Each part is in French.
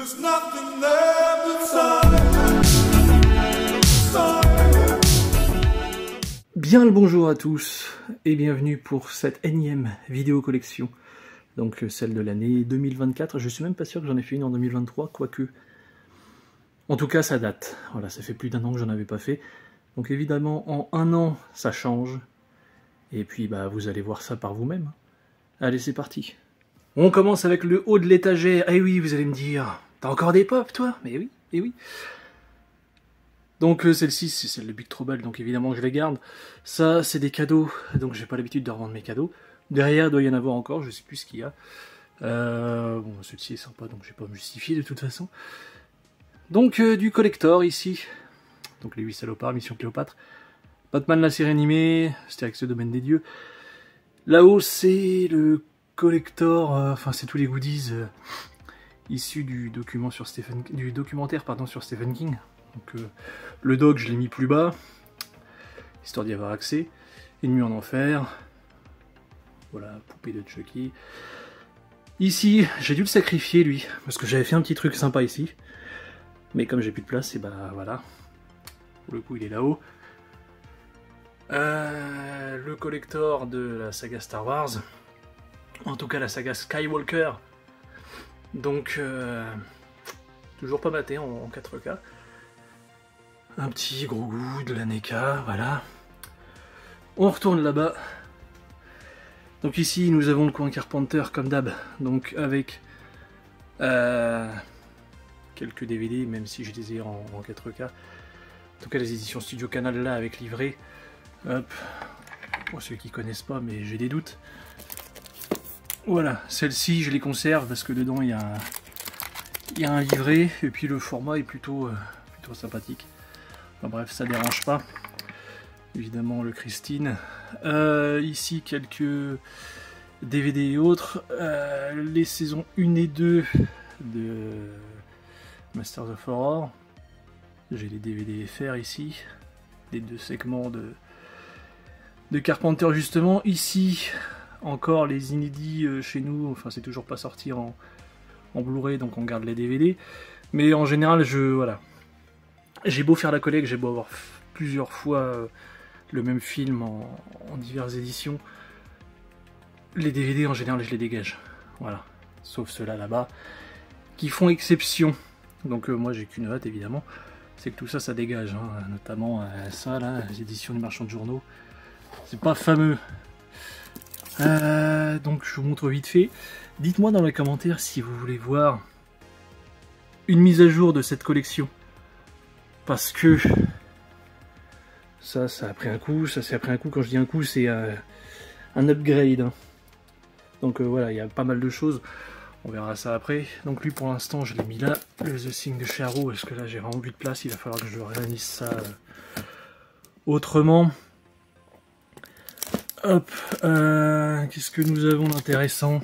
There's nothing there but silence. Bien le bonjour à tous et bienvenue pour cette énième vidéo collection, donc celle de l'année 2024. Je suis même pas sûr que j'en ai fait une en 2023, quoique. En tout cas ça date, voilà, ça fait plus d'un an que j'en avais pas fait. Donc évidemment en un an ça change, et puis bah vous allez voir ça par vous-même. Allez c'est parti. On commence avec le haut de l'étagère. Eh oui, vous allez me dire, t'as encore des pop toi? Mais oui, eh oui. Donc celle-ci, c'est celle de Big Trouble, donc évidemment je les garde. Ça, c'est des cadeaux, donc j'ai pas l'habitude de revendre mes cadeaux. Derrière, il doit y en avoir encore, je sais plus ce qu'il y a. Bon, celle-ci est sympa, donc je vais pas me justifier de toute façon. Donc du collector ici. Donc les 8 salopards, Mission Cléopâtre. Batman la série animée, Astérix le domaine des dieux. Là-haut, c'est le collector, enfin c'est tous les goodies issus du documentaire sur Stephen King. Donc le dog je l'ai mis plus bas, histoire d'y avoir accès. Ennemi en enfer. Voilà, poupée de Chucky. Ici, j'ai dû le sacrifier lui, parce que j'avais fait un petit truc sympa ici. Mais comme j'ai plus de place, et bah voilà. Pour le coup il est là-haut. Le collector de la saga Star Wars. En tout cas la saga Skywalker. Donc toujours pas maté en 4K. Un petit gros goût de la NECA, voilà. On retourne là-bas. Donc ici, nous avons le coin Carpenter, comme d'hab. Donc avec quelques DVD, même si je les ai en 4K. En tout cas, les éditions Studio Canal, là, avec livret. Hop. Pour ceux qui connaissent pas, mais j'ai des doutes. Voilà, celle-ci, je les conserve parce que dedans, il y a un livret. Et puis le format est plutôt sympathique. Enfin, bref, ça dérange pas. Évidemment, le Christine. Ici, quelques DVD et autres. Les saisons 1 et 2 de Masters of Horror. J'ai les DVD FR ici. Les deux segments de Carpenter, justement. Ici, encore les inédits chez nous. Enfin, c'est toujours pas sorti en Blu-ray, donc on garde les DVD. Mais en général, voilà. J'ai beau faire la collecte, j'ai beau avoir plusieurs fois le même film en diverses éditions. Les DVD en général je les dégage. Voilà. Sauf ceux-là là-bas qui font exception. Donc moi j'ai qu'une hâte évidemment. C'est que tout ça dégage. Hein. Notamment ça là, les éditions du Marchand de Journaux. C'est pas fameux. Donc je vous montre vite fait. Dites-moi dans les commentaires si vous voulez voir une mise à jour de cette collection. Parce que ça a pris un coup, ça a pris un coup. Quand je dis un coup, c'est un upgrade. Hein. Donc voilà, il y a pas mal de choses. On verra ça après. Donc lui, pour l'instant, je l'ai mis là. Le The Thing de chez Arrow, parce que là, j'ai vraiment plus de place. Il va falloir que je réunisse ça autrement. Hop. Qu'est-ce que nous avons d'intéressant?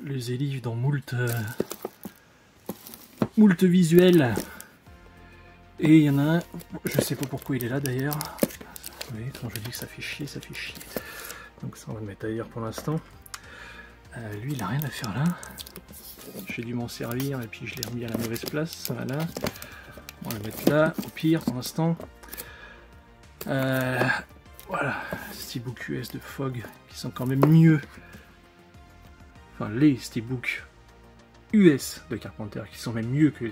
Les élifs dans moult visuels. Et il y en a un, je sais pas pourquoi il est là d'ailleurs. Oui, quand je dis que ça fait chier, ça fait chier. Donc ça on va le mettre ailleurs pour l'instant. Lui il a rien à faire là. J'ai dû m'en servir et puis je l'ai remis à la mauvaise place. Voilà. On va le mettre là, au pire pour l'instant. Voilà, Steelbook US de Fogg qui sont quand même mieux. Enfin les Steelbook US de Carpenter qui sont même mieux que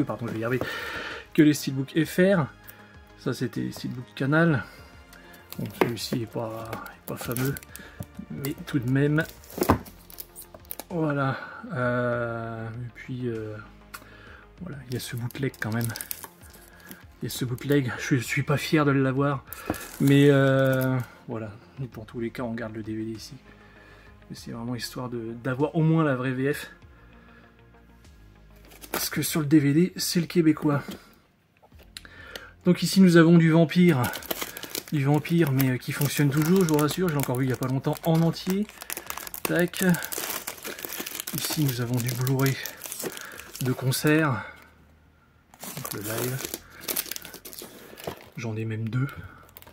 pardon, je vais y arriver, que les Steelbook FR. Ça c'était les Steelbook Canal. Bon, celui-ci est pas fameux, mais tout de même. Voilà. Et puis voilà, il y a ce bootleg quand même. Il y a ce bootleg. Je suis pas fier de l'avoir, mais voilà. Et pour tous les cas, on garde le DVD ici. C'est vraiment histoire d'avoir au moins la vraie VF. Parce que sur le DVD, c'est le québécois. Donc ici, nous avons du vampire. Du vampire, mais qui fonctionne toujours, je vous rassure. Je l'ai encore vu il n'y a pas longtemps en entier. Tac. Ici, nous avons du Blu-ray de concert. Donc le live. J'en ai même deux.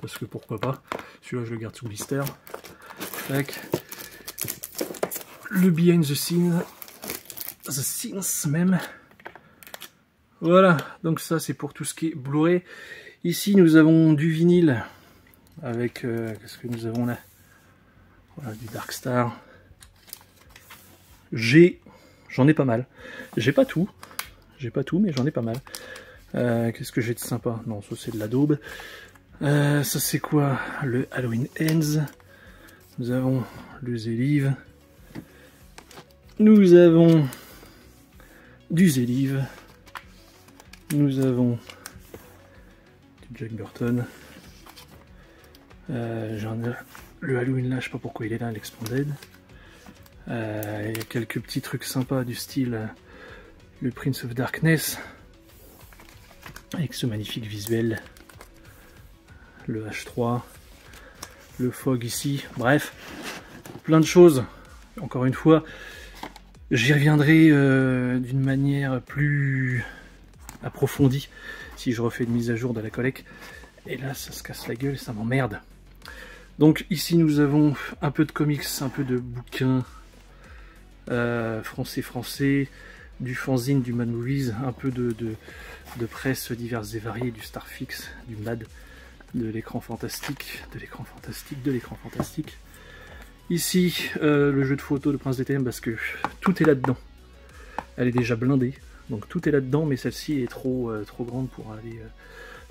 Parce que pourquoi pas. Celui-là, je le garde sous blister. Tac. Le behind the scene The Things même. Voilà, donc ça c'est pour tout ce qui est Blu-ray. Ici nous avons du vinyle avec, qu'est-ce que nous avons là? Voilà, du Dark Star. J'en ai pas mal. J'ai pas tout, mais j'en ai pas mal. Qu'est-ce que j'ai de sympa? Non, ça c'est de la daube. Ça c'est quoi? Le Halloween Ends. Nous avons le Zélive. Nous avons du Zélive. Nous avons du Jack Burton. J'en ai le Halloween là, je sais pas pourquoi il est là, l'Expanded. Il y a quelques petits trucs sympas du style le Prince of Darkness avec ce magnifique visuel, le H3, le Fog ici, bref, plein de choses. Encore une fois, j'y reviendrai d'une manière plus approfondie si je refais une mise à jour de la collecte. Et là, ça se casse la gueule et ça m'emmerde. Donc ici, nous avons un peu de comics, un peu de bouquins français, du fanzine, du Mad Movies, un peu de presse diverses et variées, du Starfix, du Mad, de l'écran fantastique, de l'écran fantastique. Ici, le jeu de photos de Prince des Ténèbres, parce que tout est là-dedans. Elle est déjà blindée, donc tout est là-dedans, mais celle-ci est trop grande pour aller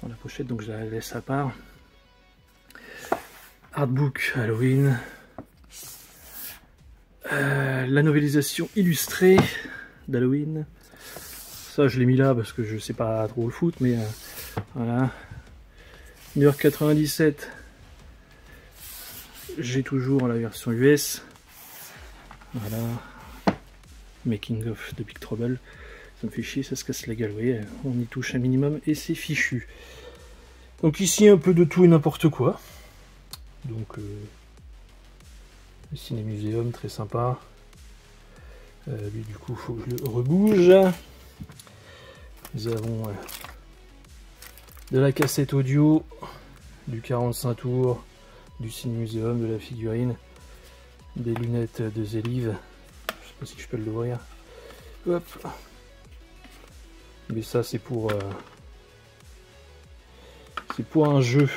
dans la pochette, donc je la laisse à part. Artbook Halloween. La novélisation illustrée d'Halloween. Ça, je l'ai mis là parce que je sais pas trop le foot, mais voilà. New York 97. J'ai toujours la version US. Voilà. Making of de Big Trouble. Ça me fait chier, ça se casse la gueule. Vous voyez, on y touche un minimum et c'est fichu. Donc ici, un peu de tout et n'importe quoi. Donc, le ciné-muséum, très sympa. Lui, du coup, il faut que je le rebouge. Nous avons de la cassette audio, du 45 tours, du ciné-muséum, de la figurine, des lunettes de Zélive. Je sais pas si je peux l'ouvrir. Hop. Mais ça, c'est pour un jeu.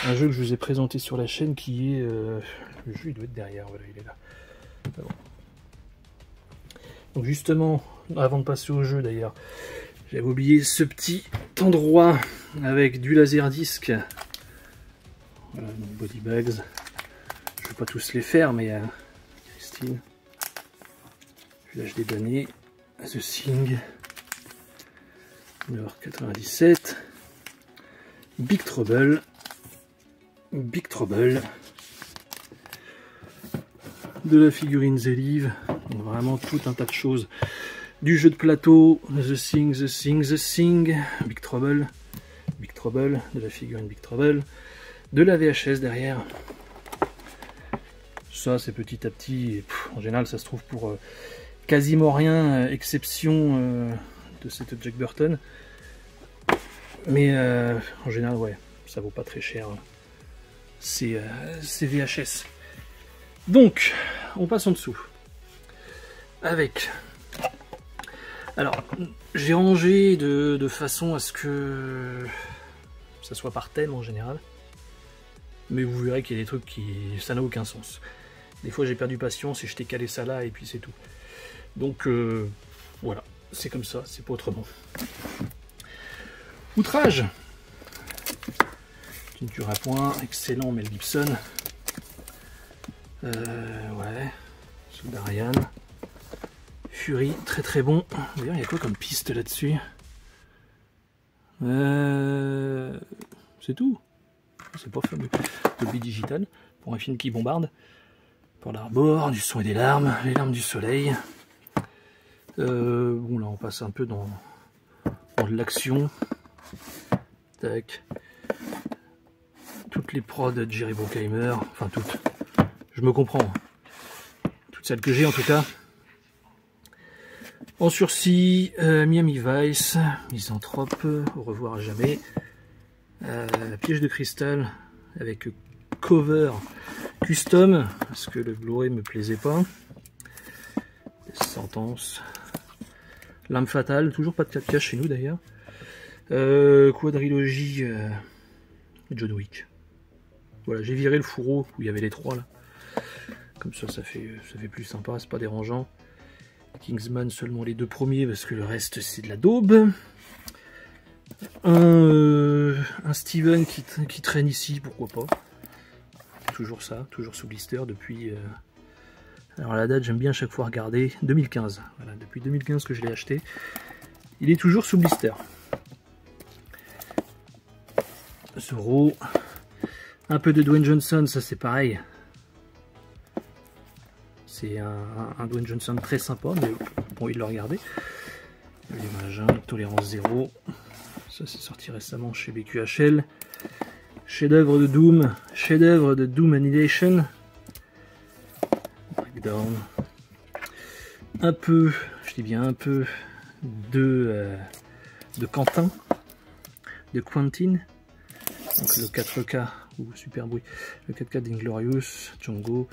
Un jeu que je vous ai présenté sur la chaîne qui est... le jeu, il doit être derrière, voilà, il est là. Bon. Donc justement, avant de passer au jeu d'ailleurs, j'avais oublié ce petit endroit avec du laserdisc. Voilà, donc body bags. Je ne vais pas tous les faire, mais Christine, Village des damnés, The Thing, New York 97, Big Trouble, de la figurine Zélive, donc vraiment tout un tas de choses, du jeu de plateau, The Thing, Big Trouble, de la figurine Big Trouble, de la VHS derrière. Ça c'est petit à petit, en général ça se trouve pour quasiment rien, exception de cette Jack Burton, mais en général ouais, ça vaut pas très cher. C'est VHS. Donc, on passe en dessous. Avec... Alors, j'ai rangé de façon à ce que ça soit par thème en général. Mais vous verrez qu'il y a des trucs qui... ça n'a aucun sens. Des fois j'ai perdu patience et je t'ai calé ça là et puis c'est tout. Donc, voilà. C'est comme ça, c'est pas autrement. Outrage. Tu ne tueras point, excellent Mel Gibson. Ouais, Soldat Ryan. Fury, très très bon. D'ailleurs, il y a quoi comme piste là-dessus? C'est tout. C'est pas fameux. Dolby Digital, pour un film qui bombarde. Pour l'Arbor, du son et des larmes, les larmes du soleil. Bon, là, on passe un peu dans de l'action. Tac. Toutes les prods de Jerry Bruckheimer, enfin toutes, je me comprends, toutes celles que j'ai en tout cas. En sursis, Miami Vice, Misanthrope, Au revoir à jamais, Piège de cristal avec cover custom, parce que le Blu-ray me plaisait pas. Sentence. L'Arme Fatale, toujours pas de 4K chez nous d'ailleurs. Quadrilogie John Wick. Voilà, j'ai viré le fourreau où il y avait les 3 là. Comme ça fait plus sympa, c'est pas dérangeant. Kingsman, seulement les 2 premiers parce que le reste c'est de la daube. Un Steven qui traîne ici, pourquoi pas. Toujours ça, toujours sous blister depuis... Alors la date, j'aime bien à chaque fois regarder, 2015. Voilà, depuis 2015 que je l'ai acheté. Il est toujours sous blister. Zorro. Un peu de Dwayne Johnson, ça c'est pareil. C'est un Dwayne Johnson très sympa, mais bon, il l'a regardé. L'image 1, Tolérance 0. Ça c'est sorti récemment chez BQHL. Chef-d'œuvre de Doom. Chef-d'œuvre de Doom Annihilation. Breakdown. Un peu, je dis bien un peu, de Quentin. De Quentin. Donc le 4K, ou super bruit. Le 4K d'Inglorious, Django.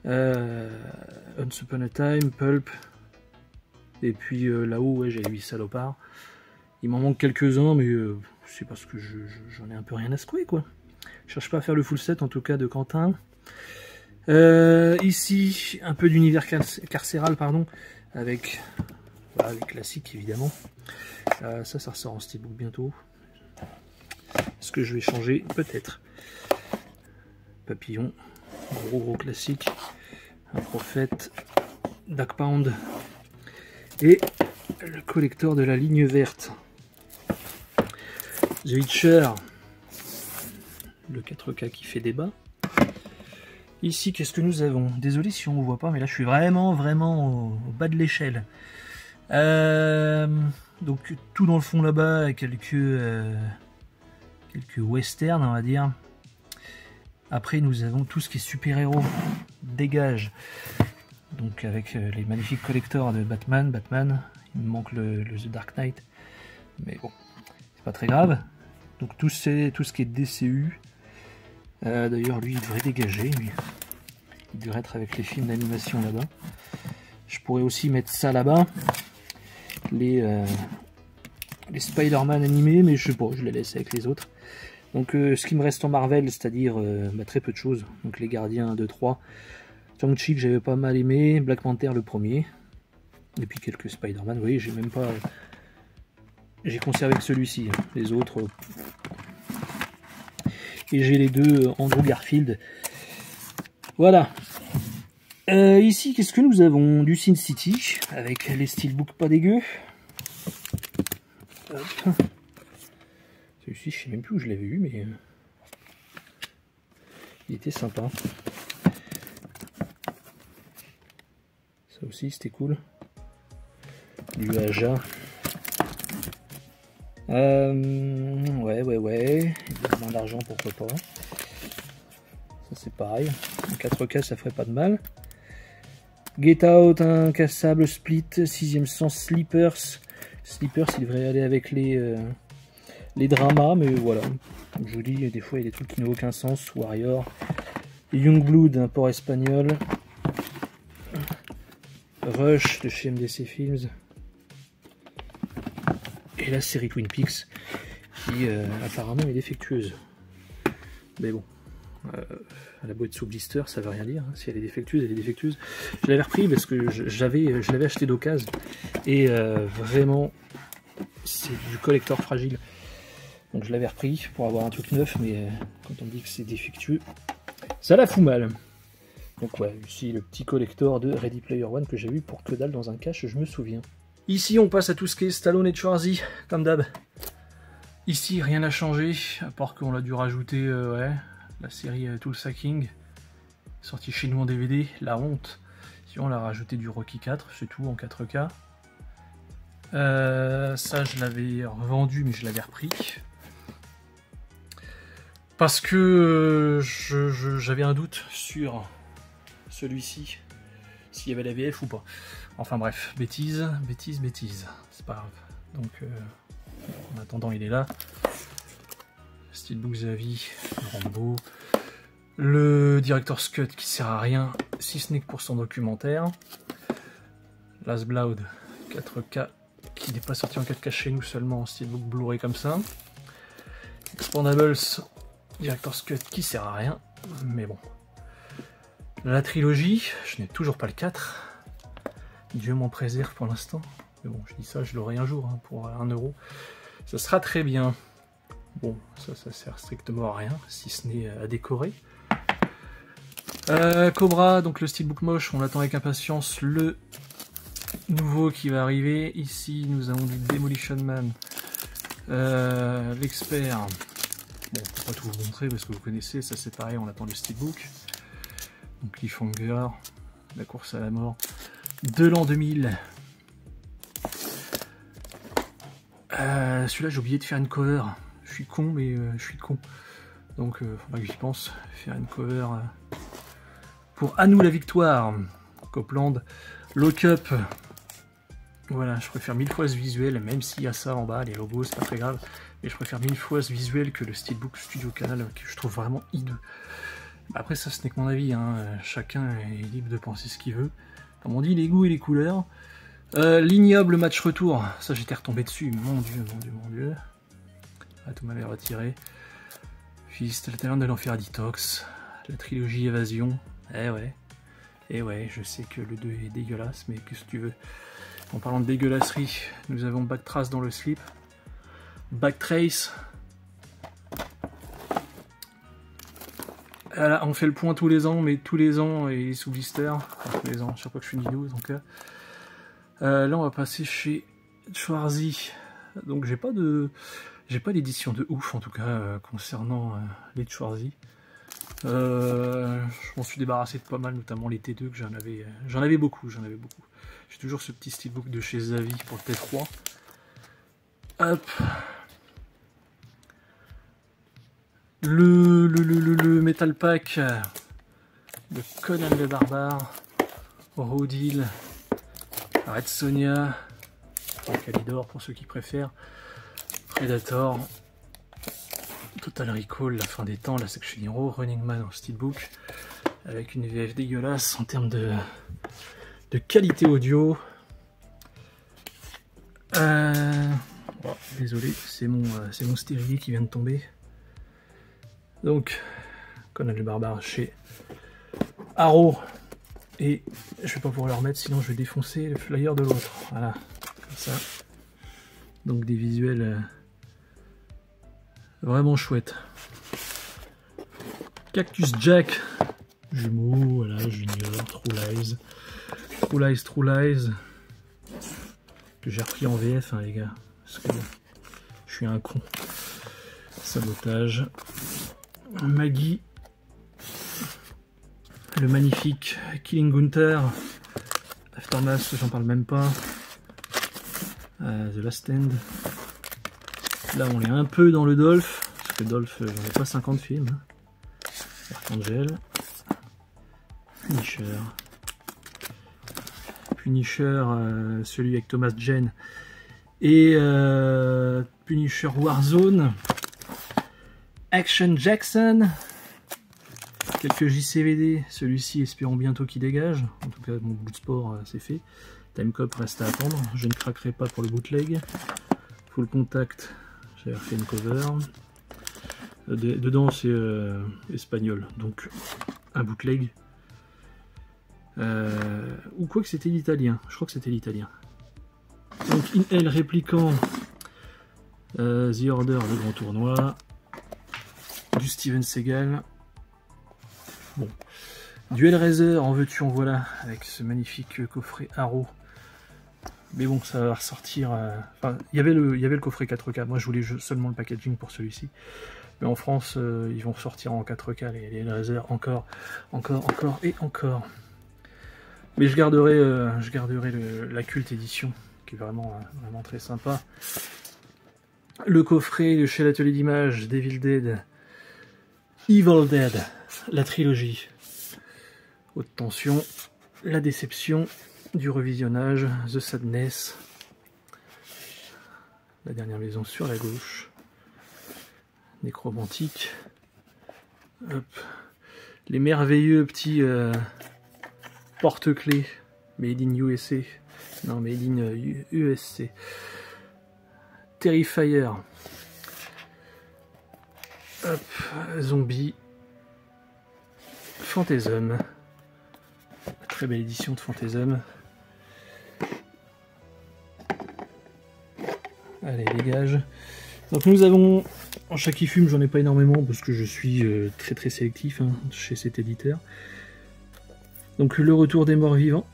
Once Upon a Time, Pulp, et puis là-haut, ouais, j'ai 8 salopards. Il m'en manque quelques-uns, mais c'est parce que j'en ai un peu rien à secouer, quoi. Je cherche pas à faire le full set, en tout cas, de Quentin. Ici, un peu d'univers carcéral, pardon, avec voilà, les classiques, évidemment. Ça ressort en steelbook bientôt. Est-ce que je vais changer? Peut-être. Papillon. Gros classique, un prophète, Dark Pound et le collector de la ligne verte, The Witcher, le 4K qui fait débat. Ici, qu'est-ce que nous avons? Désolé si on ne voit pas, mais là je suis vraiment au bas de l'échelle. Donc tout dans le fond là-bas, quelques westerns, on va dire. Après, nous avons tout ce qui est super-héros. Dégage. Donc, avec les magnifiques collectors de Batman. Il me manque le The Dark Knight. Mais bon, c'est pas très grave. Donc, tout ce qui est DCU. D'ailleurs, lui, il devrait dégager. Lui. Il devrait être avec les films d'animation là-bas. Je pourrais aussi mettre ça là-bas. Les Spider-Man animés, mais je sais pas, je les laisse avec les autres. Donc ce qui me reste en Marvel, c'est-à-dire très peu de choses. Donc les Gardiens 1, 2, 3. Shang-Chi que j'avais pas mal aimé. Black Panther le premier. Et puis quelques Spider-Man. Vous voyez, j'ai même pas... J'ai conservé que celui-ci. Les autres... Et j'ai les 2 Andrew Garfield. Voilà. Ici, qu'est-ce que nous avons? Du Sin City. Avec les steelbooks pas dégueux. Hop. Celui-ci, je sais même plus où je l'avais eu, mais il était sympa. Ça aussi, c'était cool. Du Aja. Ouais. Moins d'argent, pourquoi pas. Ça, c'est pareil. En 4K, ça ferait pas de mal. Get Out, Incassable, Split, 6e sens, Sleepers. Sleepers, il devrait aller avec les dramas, mais voilà. Comme je vous dis, des fois il y a des trucs qui n'ont aucun sens. Warrior, Youngblood, un port espagnol, Rush de chez MDC Films, et la série Twin Peaks qui apparemment est défectueuse. Mais bon, la boîte sous blister, ça veut rien dire. Hein. Si elle est défectueuse, elle est défectueuse. Je l'avais repris parce que je l'avais acheté d'occasion et vraiment c'est du collector fragile. Donc je l'avais repris pour avoir un truc neuf, mais quand on me dit que c'est défectueux, ça la fout mal. Donc ouais, ici le petit collector de Ready Player One que j'ai eu pour que dalle dans un cache, je me souviens. Ici on passe à tout ce qui est Stallone et Schwarzy, comme d'hab. Ici rien n'a changé, à part qu'on a dû rajouter la série Tulsa King, sortie chez nous en DVD, la honte. Si on l'a rajouté du Rocky 4, c'est tout en 4K. Ça je l'avais revendu mais je l'avais repris. Parce que j'avais un doute sur celui-ci, s'il y avait la VF ou pas. Enfin bref, bêtise. C'est pas grave. Donc en attendant, il est là. Steelbook Xavi, Rambo. Le Director's Cut qui sert à rien, si ce n'est que pour son documentaire. Last Blood 4K qui n'est pas sorti en 4K chez nous, seulement en steelbook Blu-ray comme ça. Expandables Director's Cut qui sert à rien, mais bon. La trilogie, je n'ai toujours pas le 4. Dieu m'en préserve pour l'instant. Mais bon, je dis ça, je l'aurai un jour hein, pour 1 €. Ça sera très bien. Bon, ça sert strictement à rien, si ce n'est à décorer. Cobra, donc le steelbook moche, on attend avec impatience le nouveau qui va arriver. Ici, nous avons du Demolition Man. L'expert. Bon, je ne vais pas tout vous montrer parce que vous connaissez, ça c'est pareil, on attend le steelbook. Donc Cliffhanger, la course à la mort de l'an 2000. Celui-là, j'ai oublié de faire une cover. Je suis con, mais je suis con. Donc, faudra que j'y pense. Faire une cover pour À nous la victoire. Copland, Lock Up. Voilà, je préfère 1000 fois ce visuel, même s'il y a ça en bas, les logos, c'est pas très grave. Mais je préfère 1000 fois ce visuel que le steelbook Studio Canal, que je trouve vraiment hideux. Après, ça, ce n'est que mon avis. Hein. Chacun est libre de penser ce qu'il veut. Comme on dit, les goûts et les couleurs. L'ignoble match retour. Ça, j'étais retombé dessus. Mon Dieu, mon Dieu, mon Dieu. Ah, tout m'avait retiré. Fist, la taverne de l'enfer à Detox. La trilogie Évasion. Eh ouais. Eh ouais, je sais que le 2 est dégueulasse, mais qu'est-ce que tu veux. En parlant de dégueulasserie, nous avons Backtrace dans le slip. Backtrace. Voilà, on fait le point tous les ans, mais tous les ans et sous blister. Enfin, tous les ans, chaque fois que je fais une vidéo, donc là on va passer chez Schwarzy. Donc j'ai pas d'édition de ouf en tout cas concernant les Schwarzy. Je m'en suis débarrassé de pas mal, notamment les T2 que j'en avais beaucoup. J'ai toujours ce petit steelbook de chez Zavi pour le T3. Hop. Le Metal Pack de Conan le Barbare, Rodil, Red Sonja, Calidor pour ceux qui préfèrent, Predator, Total Recall, La fin des temps, la Section Hero, Running Man en steelbook, avec une VF dégueulasse en termes de qualité audio. Oh, désolé, c'est mon stérilet qui vient de tomber. Donc, Conan le Barbare chez Arrow. Et je vais pas pouvoir le remettre, sinon je vais défoncer le flyer de l'autre. Voilà, comme ça. Donc des visuels vraiment chouettes. Cactus Jack, jumeaux, voilà, Junior, True Lies, que j'ai repris en VF, hein, les gars, parce que je suis un con. Sabotage. Maggie, le magnifique Killing Gunther, Aftermath, j'en parle même pas, The Last Stand. Là on est un peu dans le Dolph, parce que Dolph j'en ai pas 50 films. Archangel, Punisher, celui avec Thomas Jane, et Punisher Warzone. Action Jackson, quelques JCVD, celui-ci espérons bientôt qu'il dégage, en tout cas mon Bloodsport c'est fait, Timecop reste à attendre, je ne craquerai pas pour le bootleg, Full Contact, j'ai refait une cover, dedans c'est espagnol, donc un bootleg, ou quoi que c'était l'italien, je crois que c'était l'italien. Donc In-Hell répliquant, The Order, le grand tournoi, du Steven Seagal, bon, du Hellraiser, en veux-tu en voilà, avec ce magnifique coffret Arrow, mais bon, ça va ressortir, enfin, il y avait le coffret 4K, moi je voulais seulement le packaging pour celui-ci, mais en France, ils vont sortir en 4K, les Hellraiser, encore, et encore, mais je garderai la culte édition, qui est vraiment très sympa, le coffret de chez l'atelier d'images, Devil Dead, Evil Dead, la trilogie, haute tension, la déception, du revisionnage, The Sadness, la dernière maison sur la gauche, Nécromantique, hop, les merveilleux petits porte-clés Made in USA Non, mais ligne USC. Terrifier. Hop, Zombie. Phantasm. Très belle édition de Phantasm. Allez, dégage. Donc nous avons, en chaque fume, j'en ai pas énormément parce que je suis très sélectif hein, chez cet éditeur. Donc le retour des morts vivants,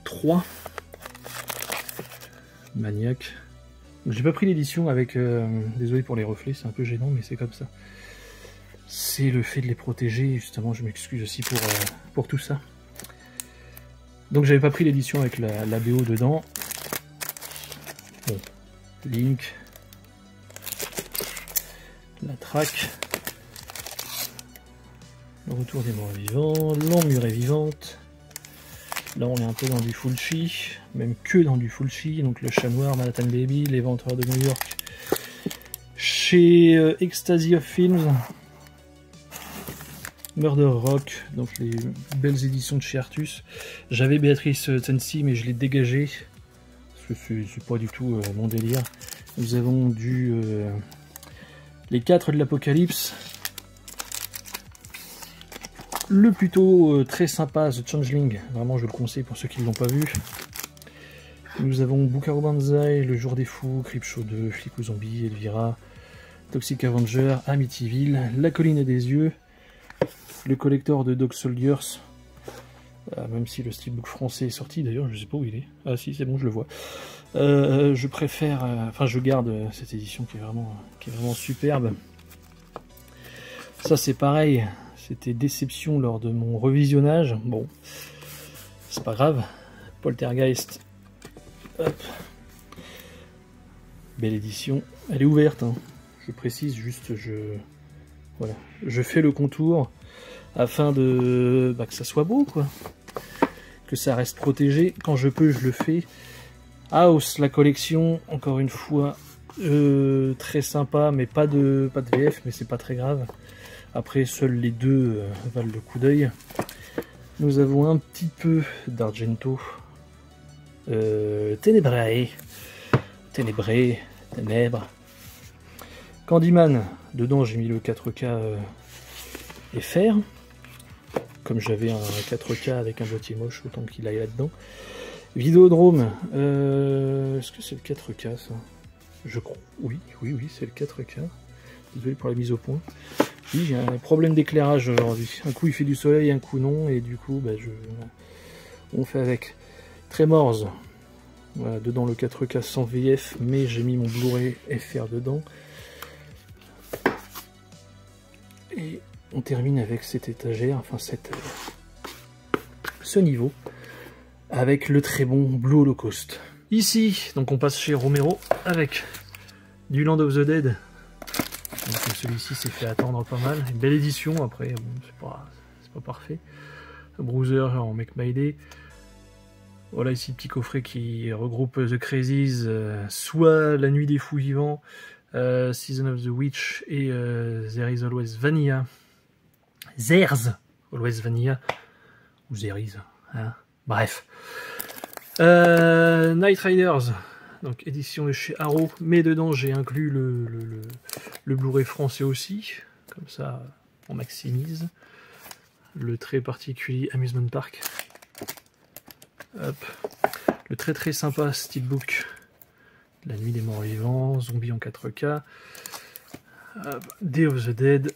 3. Maniaque. J'ai pas pris l'édition avec, désolé pour les reflets, c'est un peu gênant mais c'est comme ça. C'est le fait de les protéger, justement je m'excuse aussi pour tout ça. Donc j'avais pas pris l'édition avec la BO dedans. Bon. Link. La traque. Le retour des morts vivants. L'emmurée vivante. Là on est un peu dans du Fulci, même que dans du Fulci. Donc le chat noir, Manhattan Baby, l'éventreur de New York. Chez Ecstasy of Films. Murder Rock, donc les belles éditions de chez Artus. J'avais Béatrice Tsensi mais je l'ai dégagé. Parce que c'est pas du tout mon délire. Nous avons les 4 de l'Apocalypse. Le plutôt très sympa, The Changeling. Vraiment, je le conseille pour ceux qui ne l'ont pas vu. Nous avons Bucaro Banzai, Le Jour des Fous, Creepshow 2, Flic ou Zombie, Elvira, Toxic Avenger, Amityville, La Colline des Yeux, le collector de Dog Soldiers. Même si le steelbook français est sorti, d'ailleurs, je sais pas où il est. Ah si, c'est bon, je le vois. Je préfère, enfin je garde cette édition qui est vraiment superbe. Ça c'est pareil, c'était déception lors de mon revisionnage. Bon, c'est pas grave. Poltergeist. Hop. Belle édition. Elle est ouverte, hein. Je précise juste, voilà, je fais le contour afin de que ça soit beau, quoi. Que ça reste protégé. Quand je peux, je le fais. House, la collection, encore une fois, très sympa, mais pas de VF, mais c'est pas très grave. Après, seuls les deux valent le coup d'œil. Nous avons un petit peu d'Argento. Ténébrae. Ténèbres. Candyman, dedans j'ai mis le 4K FR. Comme j'avais un 4K avec un boîtier moche, autant qu'il aille là-dedans. Vidéodrome, est-ce que c'est le 4K ça? Je crois, oui, c'est le 4K. Désolé pour la mise au point. Oui, j'ai un problème d'éclairage aujourd'hui. Un coup il fait du soleil, un coup non, et du coup, on fait avec. Tremors, voilà, dedans le 4K sans VF, mais j'ai mis mon Blu-ray FR dedans. Et on termine avec cette étagère, enfin ce niveau, avec le très bon Blue Holocaust. Ici, donc on passe chez Romero avec du Land of the Dead. Celui-ci s'est fait attendre pas mal. Une belle édition, après, bon, c'est pas parfait. Bruiser en Make My Day. Voilà ici le petit coffret qui regroupe The Crazies, soit La Nuit des Fous Vivants, Season of the Witch et There is Always Vanilla. There's Always Vanilla. Ou There is, hein. Bref. Night Riders, donc édition de chez Arrow, mais dedans j'ai inclus le Blu-ray français aussi, comme ça on maximise. Le très particulier Amusement Park. Hop. Le très sympa Steelbook, La Nuit des Morts Vivants, Zombie en 4K. Hop. Day of the Dead.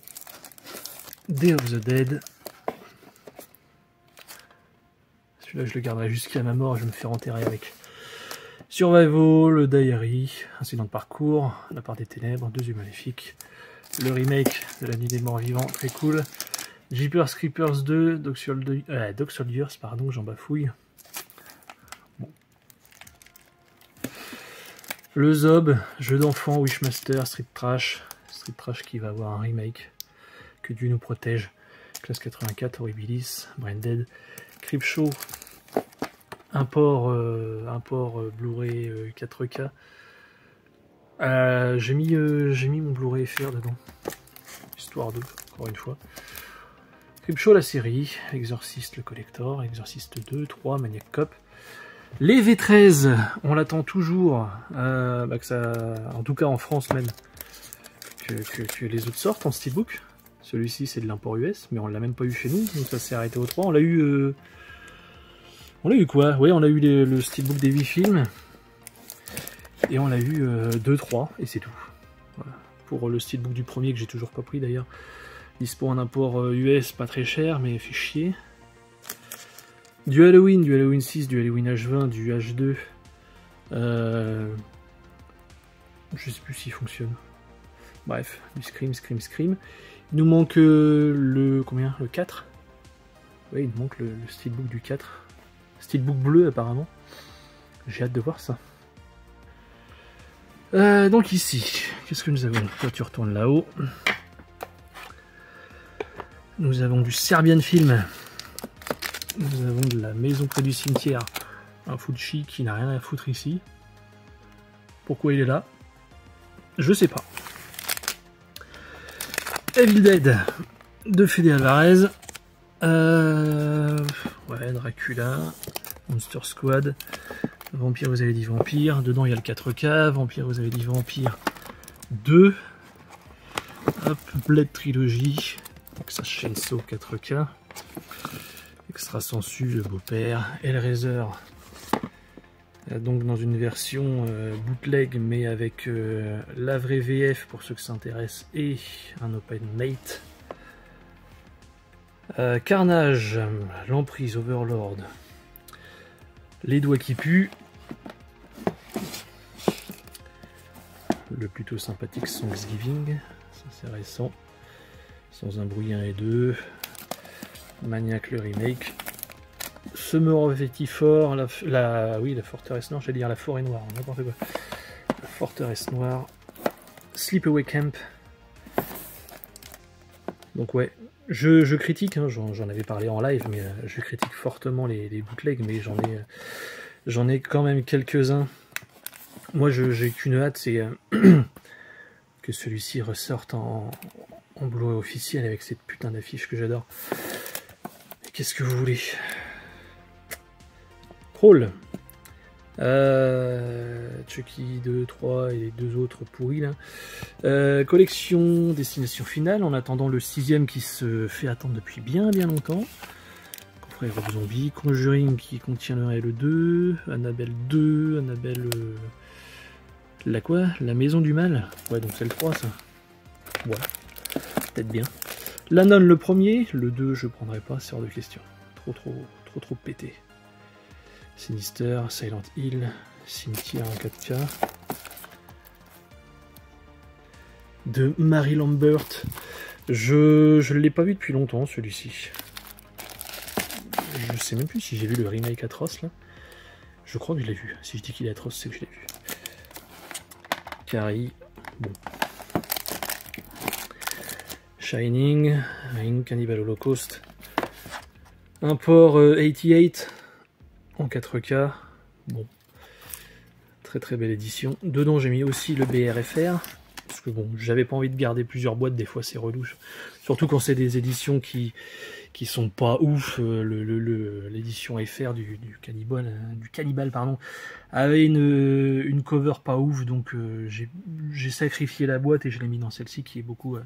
Celui-là, je le garderai jusqu'à ma mort, je vais me faire enterrer avec. Survival, le Diary, Incident de parcours, La part des ténèbres, Deux yeux maléfiques, le remake de La Nuit des Morts Vivants, très cool. Jeepers Creepers 2, Dog Soldiers, pardon, j'en bafouille. Bon. Le Zob, jeu d'enfant, Wishmaster, Street Trash qui va avoir un remake. Que Dieu nous protège. Classe 84, Horribilis, Branded, Creepshow, import Blu-ray 4K. J'ai mis mon Blu-ray FR dedans, histoire de, encore une fois. Creepshow la série, Exorcist le collector, Exorcist 2, 3, Maniac Cop, Les V13, on l'attend toujours, que ça, en tout cas en France même, que les autres sortent en steelbook. Celui-ci c'est de l'import US, mais on l'a même pas eu chez nous, donc ça s'est arrêté au 3. On l'a eu quoi? Oui, on a eu le steelbook des 8 films, et on l'a eu 2-3, et c'est tout. Voilà. Pour le steelbook du premier, que j'ai toujours pas pris d'ailleurs, dispo en import US, pas très cher, mais fait chier. Du Halloween 6, du Halloween H20, du H2. Je sais plus s'il fonctionne. Bref, du Scream. Il nous manque le 4. Oui, il nous manque le steelbook du 4. Steelbook bleu apparemment. J'ai hâte de voir ça. Donc ici, qu'est-ce que nous avons? Toi tu retournes là-haut. Nous avons du Serbian Film. Nous avons de la maison près du cimetière, un Fuji qui n'a rien à foutre ici. Pourquoi il est là? Je sais pas. Evil Dead de Fede Alvarez. Ouais, Dracula, Monster Squad, Vampire, vous avez dit Vampire. Dedans il y a le 4K, Vampire, vous avez dit Vampire 2. Hop, Blade Trilogy, Texas Chainsaw 4K. Extra sensu, le beau-père, Hellraiser, donc dans une version bootleg mais avec la vraie VF pour ceux que ça intéresse et un open mate. Carnage, l'emprise, Overlord, les doigts qui puent, le plutôt sympathique Thanksgiving, ça c'est récent, sans un bruit 1 et 2. Maniac le remake, Summer of 84, la forteresse noire, j'allais dire la forêt noire, n'importe quoi. La forteresse noire, Sleepaway Camp. Donc ouais, je critique, hein, j'en avais parlé en live, mais je critique fortement les bootlegs, mais j'en ai quand même quelques-uns. Moi j'ai qu'une hâte, c'est que celui-ci ressorte en Blu-ray officiel avec cette putain d'affiche que j'adore. Qu'est-ce que vous voulez? Crawl, Chucky 2, 3 et les deux autres pourris là. Collection Destination Finale, en attendant le 6ème qui se fait attendre depuis bien longtemps. Coffret Rob Zombie, Conjuring qui contient le 1 et le 2, Annabelle 2, Annabelle... la quoi? La Maison du Mal? Ouais, donc c'est le 3 ça. Ouais, peut-être bien. La Nonne le premier, le 2 je prendrai pas, c'est hors de question. Trop pété. Sinister, Silent Hill, Cimetière en 4K. De Mary Lambert. Je l'ai pas vu depuis longtemps celui-ci. Je sais même plus si j'ai vu le remake atroce là. Je crois que je l'ai vu. Si je dis qu'il est atroce, c'est que je l'ai vu. Carrie, bon. Shining, Cannibal Holocaust, import 88 en 4K, bon, très belle édition. Dedans j'ai mis aussi le BRFR, parce que bon, j'avais pas envie de garder plusieurs boîtes, des fois c'est relou, surtout quand c'est des éditions qui sont pas ouf. L'édition FR du Cannibal pardon, avait une cover pas ouf, donc j'ai sacrifié la boîte et je l'ai mis dans celle-ci qui est beaucoup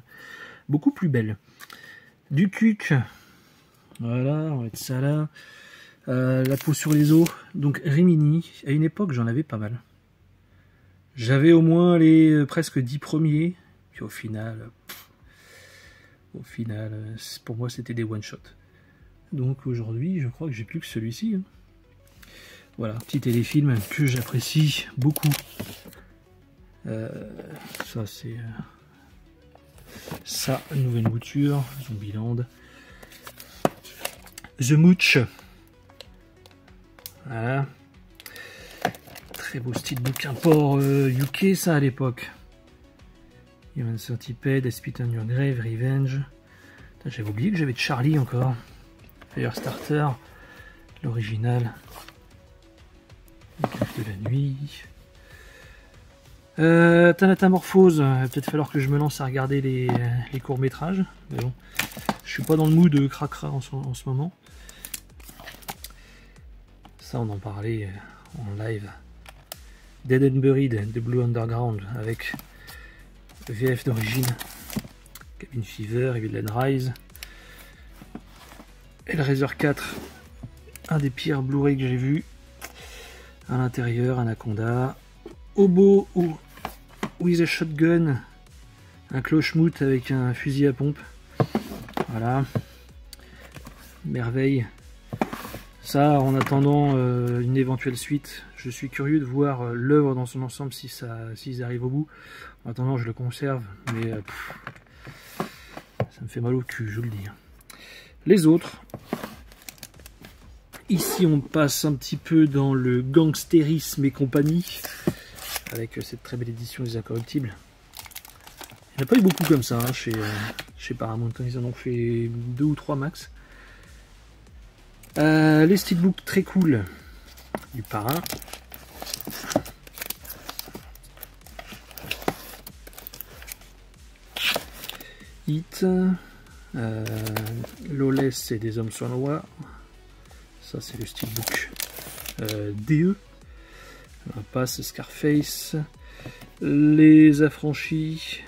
plus belle. Du Cuc, voilà, on va mettre ça là. La peau sur les os, donc Rimini. À une époque j'en avais pas mal. J'avais au moins les presque 10 premiers, puis au final pour moi c'était des one shot. Donc aujourd'hui je crois que j'ai plus que celui-ci. Hein. Voilà, petit téléfilm que j'apprécie beaucoup. Ça c'est ça, nouvelle mouture, Zombieland. The Mooch. Voilà. Très beau steelbook import UK ça à l'époque. Human Centipede, Spit on Your Grave, Revenge. J'avais oublié que j'avais de Charlie encore. Firestarter, l'original. Le Café de la nuit. Thanatomorphose, il va peut-être falloir que je me lance à regarder les courts-métrages. Mais bon, je suis pas dans le mood de cracra en ce moment. Ça, on en parlait en live. Dead and Buried de Blue Underground avec VF d'origine. Cabin Fever, Evil Dead Rise. Hellraiser 4, un des pires Blu-ray que j'ai vu. À l'intérieur, Anaconda. Hobo ou With a Shotgun, un cloche-moute avec un fusil à pompe. Voilà. Merveille. Ça, en attendant une éventuelle suite, je suis curieux de voir l'œuvre dans son ensemble s'ils arrivent au bout. En attendant, je le conserve, mais ça me fait mal au cul, je vous le dis. Les autres. Ici, on passe un petit peu dans le gangstérisme et compagnie, avec cette très belle édition des Incorruptibles. Il n'y en a pas eu beaucoup comme ça hein, chez Paramount, ils en ont fait 2 ou 3 max. Les steelbooks très cool du Parrain. Hit, Lawless et des hommes sournois. Ça c'est le steelbook DE. Passe Scarface. Les Affranchis.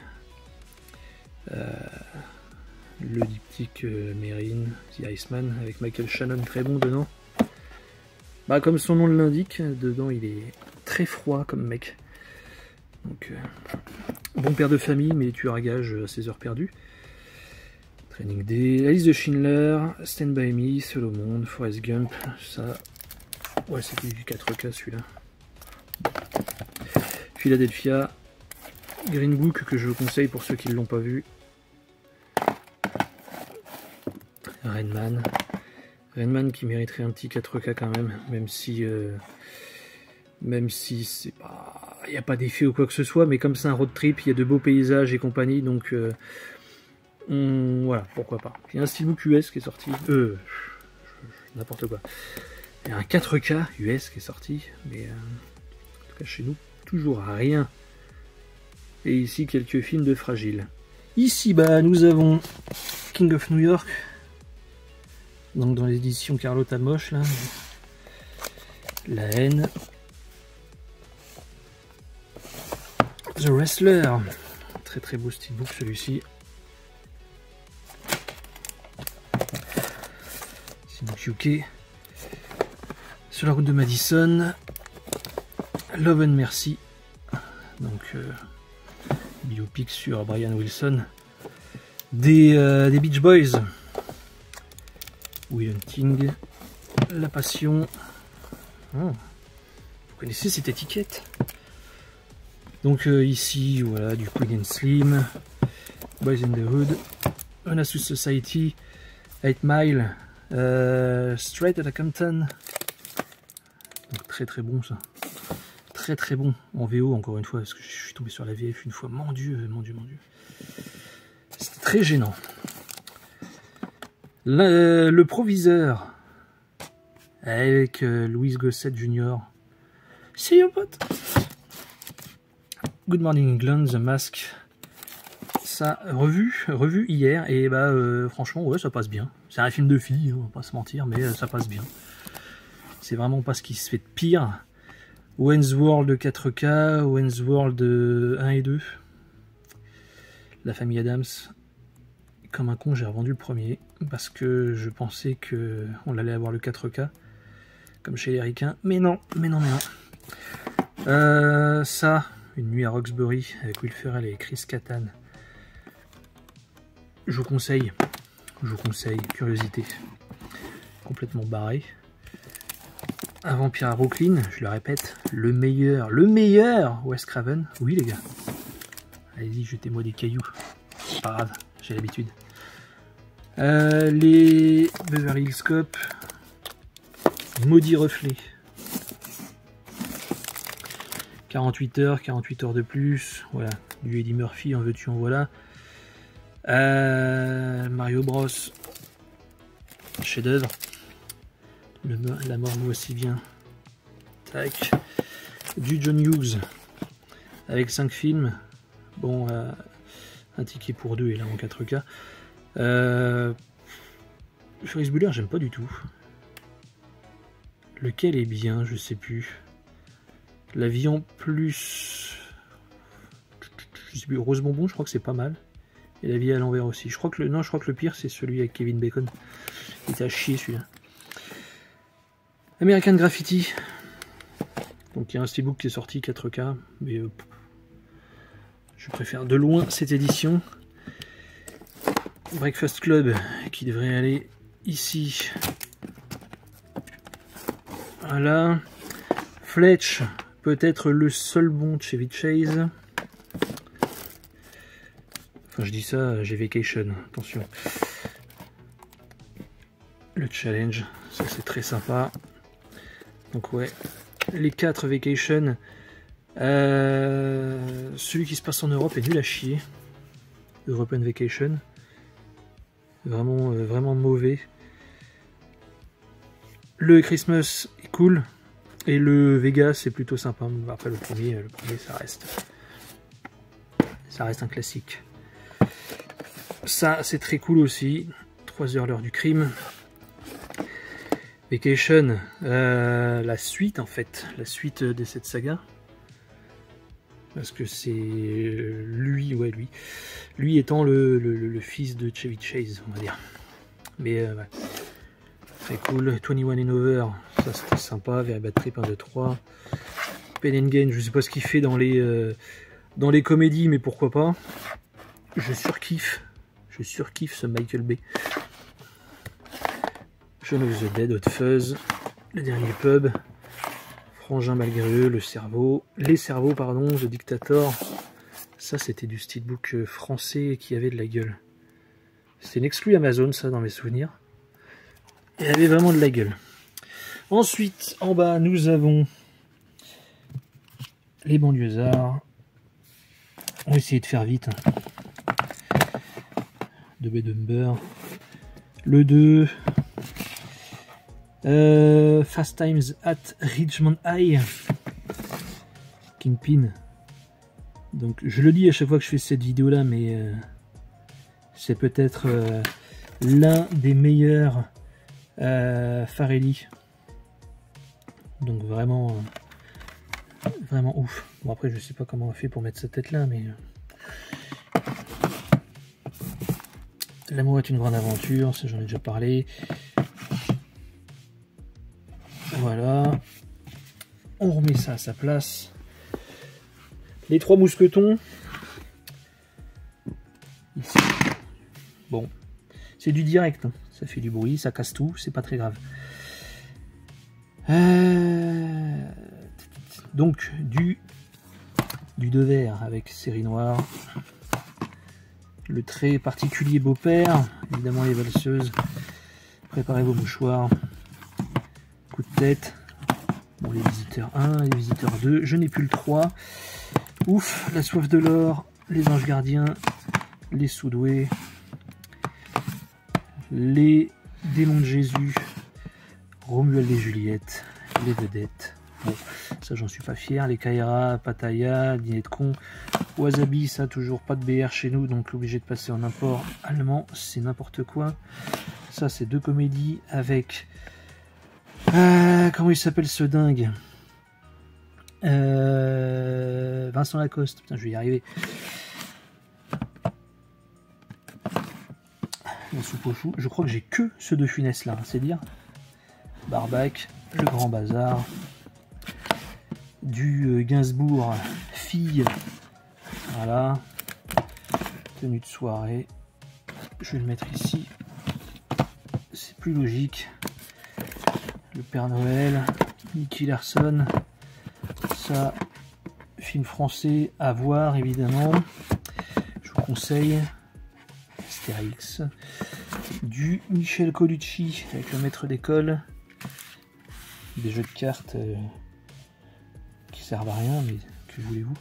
Le diptyque Merrin, The Iceman, avec Michael Shannon très bon dedans. Bah, comme son nom l'indique, dedans il est très froid comme mec. Donc, bon père de famille, mais tueur à gage à ses heures perdues. Training Day, la liste de Schindler, Stand By Me, Seul au monde, Forrest Gump, ça. Ouais, c'était du 4K celui-là. Philadelphia, Green Book que je vous conseille pour ceux qui ne l'ont pas vu. Rainman qui mériterait un petit 4K quand même si c'est pas, il n'y a pas d'effet ou quoi que ce soit, mais comme c'est un road trip, il y a de beaux paysages et compagnie, donc voilà, pourquoi pas. Il y a un steelbook US qui est sorti, n'importe quoi. Il y a un 4K US qui est sorti, mais en tout cas chez nous, toujours rien. Et ici, quelques films de Fragile. Ici, bah, nous avons King of New York. Donc dans l'édition Carlotta Moche, là. La haine. The Wrestler. Très très beau steelbook celui-ci. Steelbook UK. Sur la route de Madison. Love and Mercy. Donc biopic sur Brian Wilson. Des Beach Boys. Will Hunting, La Passion. Oh, vous connaissez cette étiquette? Donc ici, voilà, du Queen and Slim, Boys in the Hood, Onassis Society, 8 Mile, Straight Outta Compton. Donc très très bon ça. Très très bon en VO encore une fois, parce que je suis tombé sur la VF une fois. Mon Dieu, mon Dieu, mon Dieu. C'est très gênant. Le proviseur avec Louis Gossett Jr. See you pote. Good Morning England, The Mask. Ça revu hier et bah franchement ouais ça passe bien. C'est un film de filles, on va pas se mentir, mais ça passe bien. C'est vraiment pas ce qui se fait de pire. Wayne's World 4K, Wayne's World 1 et 2. La famille Adams. Comme un con, j'ai revendu le premier parce que je pensais que on allait avoir le 4K comme chez les Ricains, mais non, mais non, mais non. Ça, Une nuit à Roxbury avec Will Ferrell et Chris Kattan. Je vous conseille, curiosité. Complètement barré. Un vampire à Brooklyn, je le répète, le meilleur Wes Craven. Oui les gars, allez-y, jetez-moi des cailloux. C'est pas grave, j'ai l'habitude. Les Beverly Hills Cop, Maudit Reflet. 48 heures de plus. Voilà, du Eddie Murphy, en veux-tu, en voilà. Mario Bros. Chef-d'œuvre. La mort nous aussi bien. Tac. Du John Hughes. Avec 5 films. Bon, un ticket pour 2 et là en 4K. Ferris Bueller, j'aime pas du tout. Lequel est bien, je sais plus. La vie en plus, je sais plus, rose bonbon, je crois que c'est pas mal. Et la vie à l'envers aussi. Je crois que le pire c'est celui avec Kevin Bacon. Il était à chier celui-là. American Graffiti. Donc il y a un steelbook qui est sorti 4K, mais je préfère de loin cette édition. Breakfast Club qui devrait aller ici. Voilà. Fletch, peut-être le seul bon de Chevy Chase. Enfin je dis ça, j'ai Vacation, attention. Le challenge, ça c'est très sympa. Donc ouais, les 4 Vacation. Celui qui se passe en Europe est nul à chier. European Vacation. Vraiment, vraiment mauvais. Le Christmas est cool. Et le Vegas est plutôt sympa. Après le premier ça reste un classique. Ça c'est très cool aussi. 3 heures l'heure du crime. Vacation, la suite en fait, la suite de cette saga. Parce que c'est lui, ouais lui étant le fils de Chevy Chase, on va dire. Mais ouais. Très cool. 21 and Over, ça c'était sympa. Very Bad Trip 1, 2, 3. Pain and Gain, je sais pas ce qu'il fait dans les comédies, mais pourquoi pas. Je surkiffe ce Michael Bay. Shaun of the Dead, Hot Fuzz, Le Dernier Pub, Frangin malgré eux, Les cerveaux, pardon, The Dictator. Ça c'était du steelbook français qui avait de la gueule. C'est une exclu Amazon ça dans mes souvenirs. Il avait vraiment de la gueule. Ensuite, en bas, nous avons les banlieusards. On va essayer de faire vite. De Bedumber. Le 2. Fast Times at Richmond High. Kingpin. Donc, je le dis à chaque fois que je fais cette vidéo là, mais c'est peut-être l'un des meilleurs Farrelly. Donc vraiment vraiment ouf. Bon après je sais pas comment on fait pour mettre sa tête là, mais L'amour est une grande aventure, ça j'en ai déjà parlé. Voilà, on remet ça à sa place. Les 3 mousquetons ici. Bon, c'est du direct, hein. Ça fait du bruit, ça casse tout, c'est pas très grave. Donc du Devers avec série noire. Le très particulier beau-père, évidemment les valseuses. Préparez vos mouchoirs. Coup de tête. Bon, les visiteurs 1, les visiteurs 2. Je n'ai plus le 3. Ouf, la soif de l'or, les anges gardiens, les soudoués, les démons de Jésus, Romuald et Juliette, les vedettes. Bon, ça j'en suis pas fier. Les Kaira, Pattaya, Dîner de con, Wasabi, ça toujours pas de BR chez nous, donc obligé de passer en import allemand, c'est n'importe quoi. Ça c'est 2 comédies avec comment il s'appelle ce dingue, Vincent Lacoste, putain je vais y arriver. La soupe aux choux, je crois que j'ai que ceux de Funès là, c'est dire. Barbac, Le Grand Bazar, du Gainsbourg, Fille, voilà, tenue de soirée, je vais le mettre ici, c'est plus logique. Le Père Noël, Nicky Larson, ça, film français à voir évidemment, je vous conseille. Astérix, du Michel Colucci avec le maître d'école, des jeux de cartes qui servent à rien, mais que voulez-vous.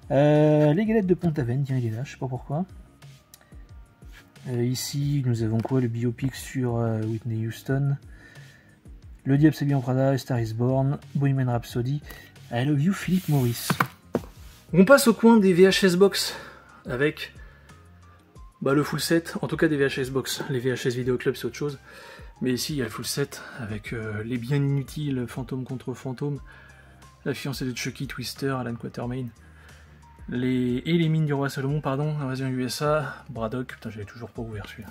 Les galettes de Pont-Aven, tiens il est là, je sais pas pourquoi. Ici nous avons quoi, le biopic sur Whitney Houston, Le Diable s'habille en Prada, Star is Born, Bohemian Rhapsody, I Love You, Philippe Maurice. On passe au coin des VHS box avec le full set, en tout cas des VHS box. Les VHS Vidéo Club c'est autre chose, mais ici il y a le full set avec les bien inutiles Fantôme contre Fantôme, la fiancée de Chucky, Twister, Alan Quatermain. Et les mines du roi Salomon, pardon, Invasion USA, Braddock, putain j'avais toujours pas ouvert celui-là.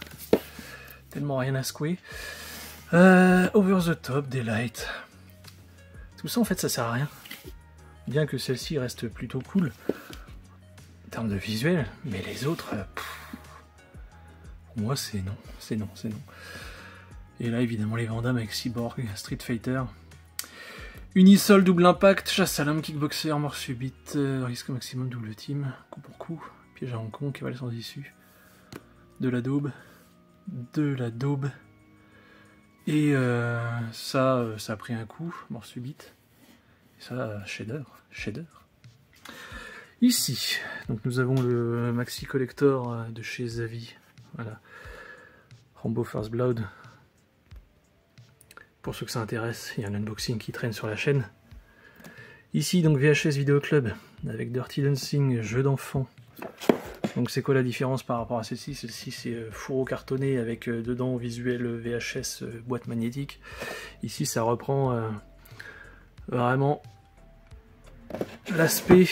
Tellement rien à secouer. Over the Top, Daylight. Tout ça en fait ça sert à rien. Bien que celle-ci reste plutôt cool en termes de visuel, mais les autres, pour moi c'est non, c'est non, c'est non. Et là évidemment les Van Damme avec Cyborg, Street Fighter. Unisol, double impact, chasse à l'homme, kickboxer, mort subite, risque maximum, double team, coup pour coup, piège à Hong Kong, cavale sans issue, de la daube, et ça a pris un coup, mort subite, et ça, shader. Ici, donc nous avons le Maxi Collector de chez Zavi, voilà, Rambo First Blood. Pour ceux que ça intéresse, il y a un unboxing qui traîne sur la chaîne. Ici, donc VHS Video Club, avec Dirty Dancing, jeu d'enfant. Donc c'est quoi la différence par rapport à celle-ci? Celle-ci c'est fourreau cartonné avec dedans visuel VHS boîte magnétique. Ici ça reprend vraiment l'aspect.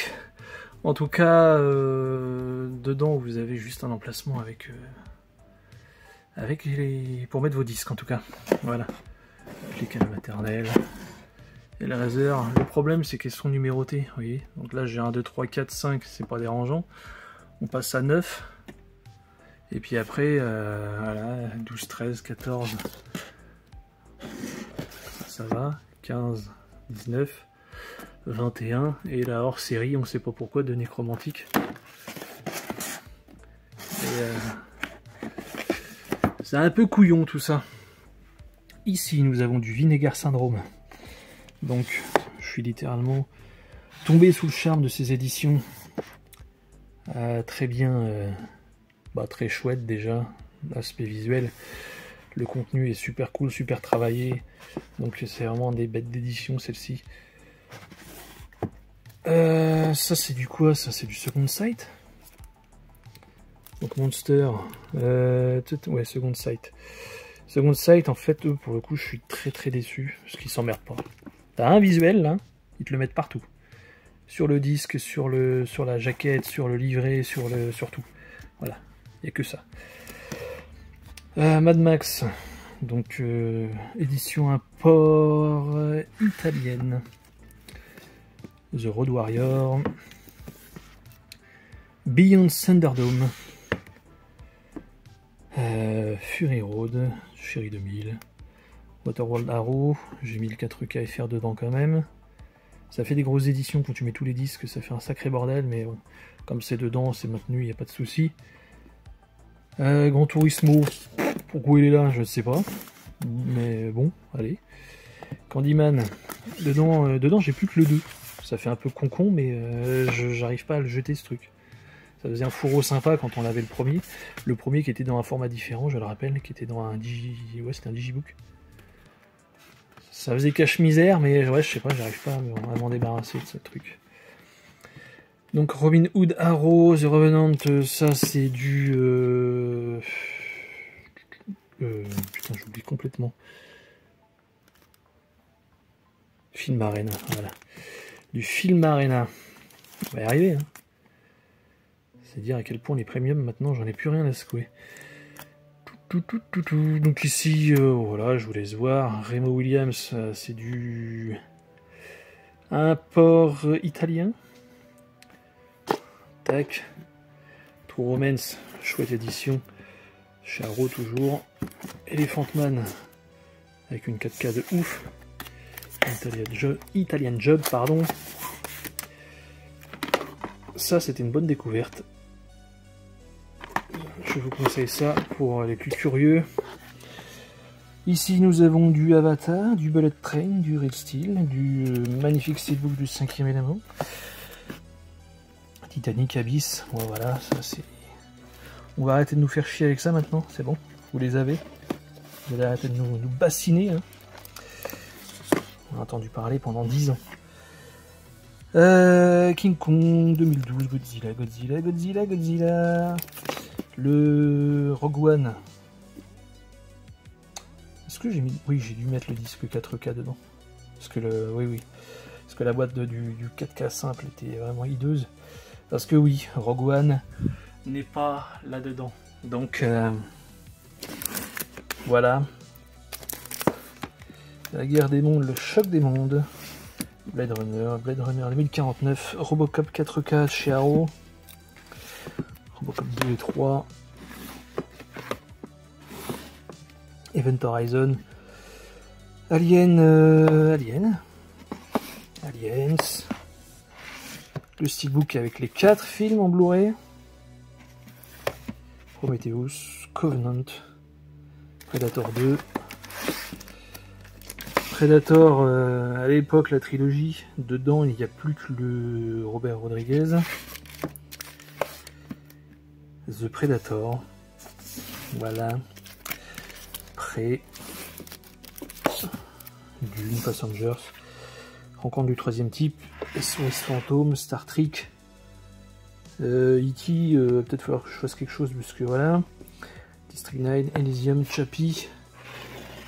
En tout cas, dedans vous avez juste un emplacement avec pour mettre vos disques en tout cas. Voilà. Clic à la maternelle. Et les Razer, le problème c'est qu'elles sont numérotées, vous voyez. Donc là j'ai 1, 2, 3, 4, 5, c'est pas dérangeant. On passe à 9. Et puis après, voilà, 12, 13, 14. Ça va. 15, 19, 21. Et la hors série, on sait pas pourquoi, de Nécromantique. C'est un peu couillon tout ça. Ici, nous avons du Vinegar Syndrome. Donc, je suis littéralement tombé sous le charme de ces éditions. Très bien, très chouette déjà, l'aspect visuel. Le contenu est super cool, super travaillé. Donc, c'est vraiment des bêtes d'édition, celle-ci. Ça, c'est du quoi? Ça, c'est du Second Sight. Donc, Monster. Ouais, Second Sight. Second Sight, en fait, eux, pour le coup, je suis très déçu, parce qu'ils s'emmerdent pas. T'as un visuel, là, ils te le mettent partout. Sur le disque, sur la jaquette, sur le livret, sur tout. Voilà, il n'y a que ça. Mad Max, donc édition import italienne. The Road Warrior. Beyond Thunderdome. Fury Road, Chérie 2000, Waterworld Arrow, j'ai mis le 4K FR dedans quand même. Ça fait des grosses éditions quand tu mets tous les disques, ça fait un sacré bordel, mais bon, comme c'est dedans, c'est maintenu, il n'y a pas de souci. Gran Turismo, pourquoi il est là, je ne sais pas, mais bon, allez. Candyman, dedans j'ai plus que le 2, ça fait un peu con, mais j'arrive pas à le jeter ce truc. Ça faisait un fourreau sympa quand on avait le premier. Le premier qui était dans un format différent, je le rappelle, qui était dans un c'était un digibook. Ça faisait cache-misère, mais ouais, je sais pas, j'arrive pas à m'en débarrasser de ce truc. Donc Robin Hood Arrow, The Revenant, ça c'est du... putain, j'oublie complètement. Film Arena, voilà. Du Film Arena. On va y arriver, hein. C'est dire à quel point les premiums maintenant j'en ai plus rien à secouer. Donc ici, voilà, je vous laisse voir. Remo Williams, c'est du import italien. Tac. True Romance, chouette édition. Charo toujours. Elephant Man avec une 4K de ouf. Italian Job, pardon. Ça, c'était une bonne découverte. Je vous conseille ça pour les plus curieux. Ici, nous avons du Avatar, du Bullet Train, du Real Steel, du magnifique steelbook du 5e élément. Titanic, Abyss, bon, voilà, ça c'est... On va arrêter de nous faire chier avec ça maintenant, c'est bon, vous les avez. Vous allez arrêter de nous bassiner. Hein. On a entendu parler pendant 10 ans. King Kong 2012, Godzilla. Le Rogue One. Est-ce que j'ai mis... Oui, j'ai dû mettre le disque 4K dedans. Parce que le... Oui. Parce que la boîte du 4K simple était vraiment hideuse. Parce que oui, Rogue One n'est pas là-dedans. Donc voilà. La guerre des mondes, le choc des mondes. Blade Runner 2049, Robocop 4K chez Arrow. Robocop 2 et 3. Event Horizon. Aliens. Le steelbook avec les 4 films en Blu-ray. Prometheus, Covenant, Predator 2. Predator, à l'époque, la trilogie, dedans il n'y a plus que le Robert Rodriguez. The Predator. Voilà. Prêt. Dune, Passengers. Rencontre du troisième type. SOS Fantôme, Star Trek. E.T. Peut-être falloir que je fasse quelque chose, parce que voilà. District 9, Elysium, Chappie.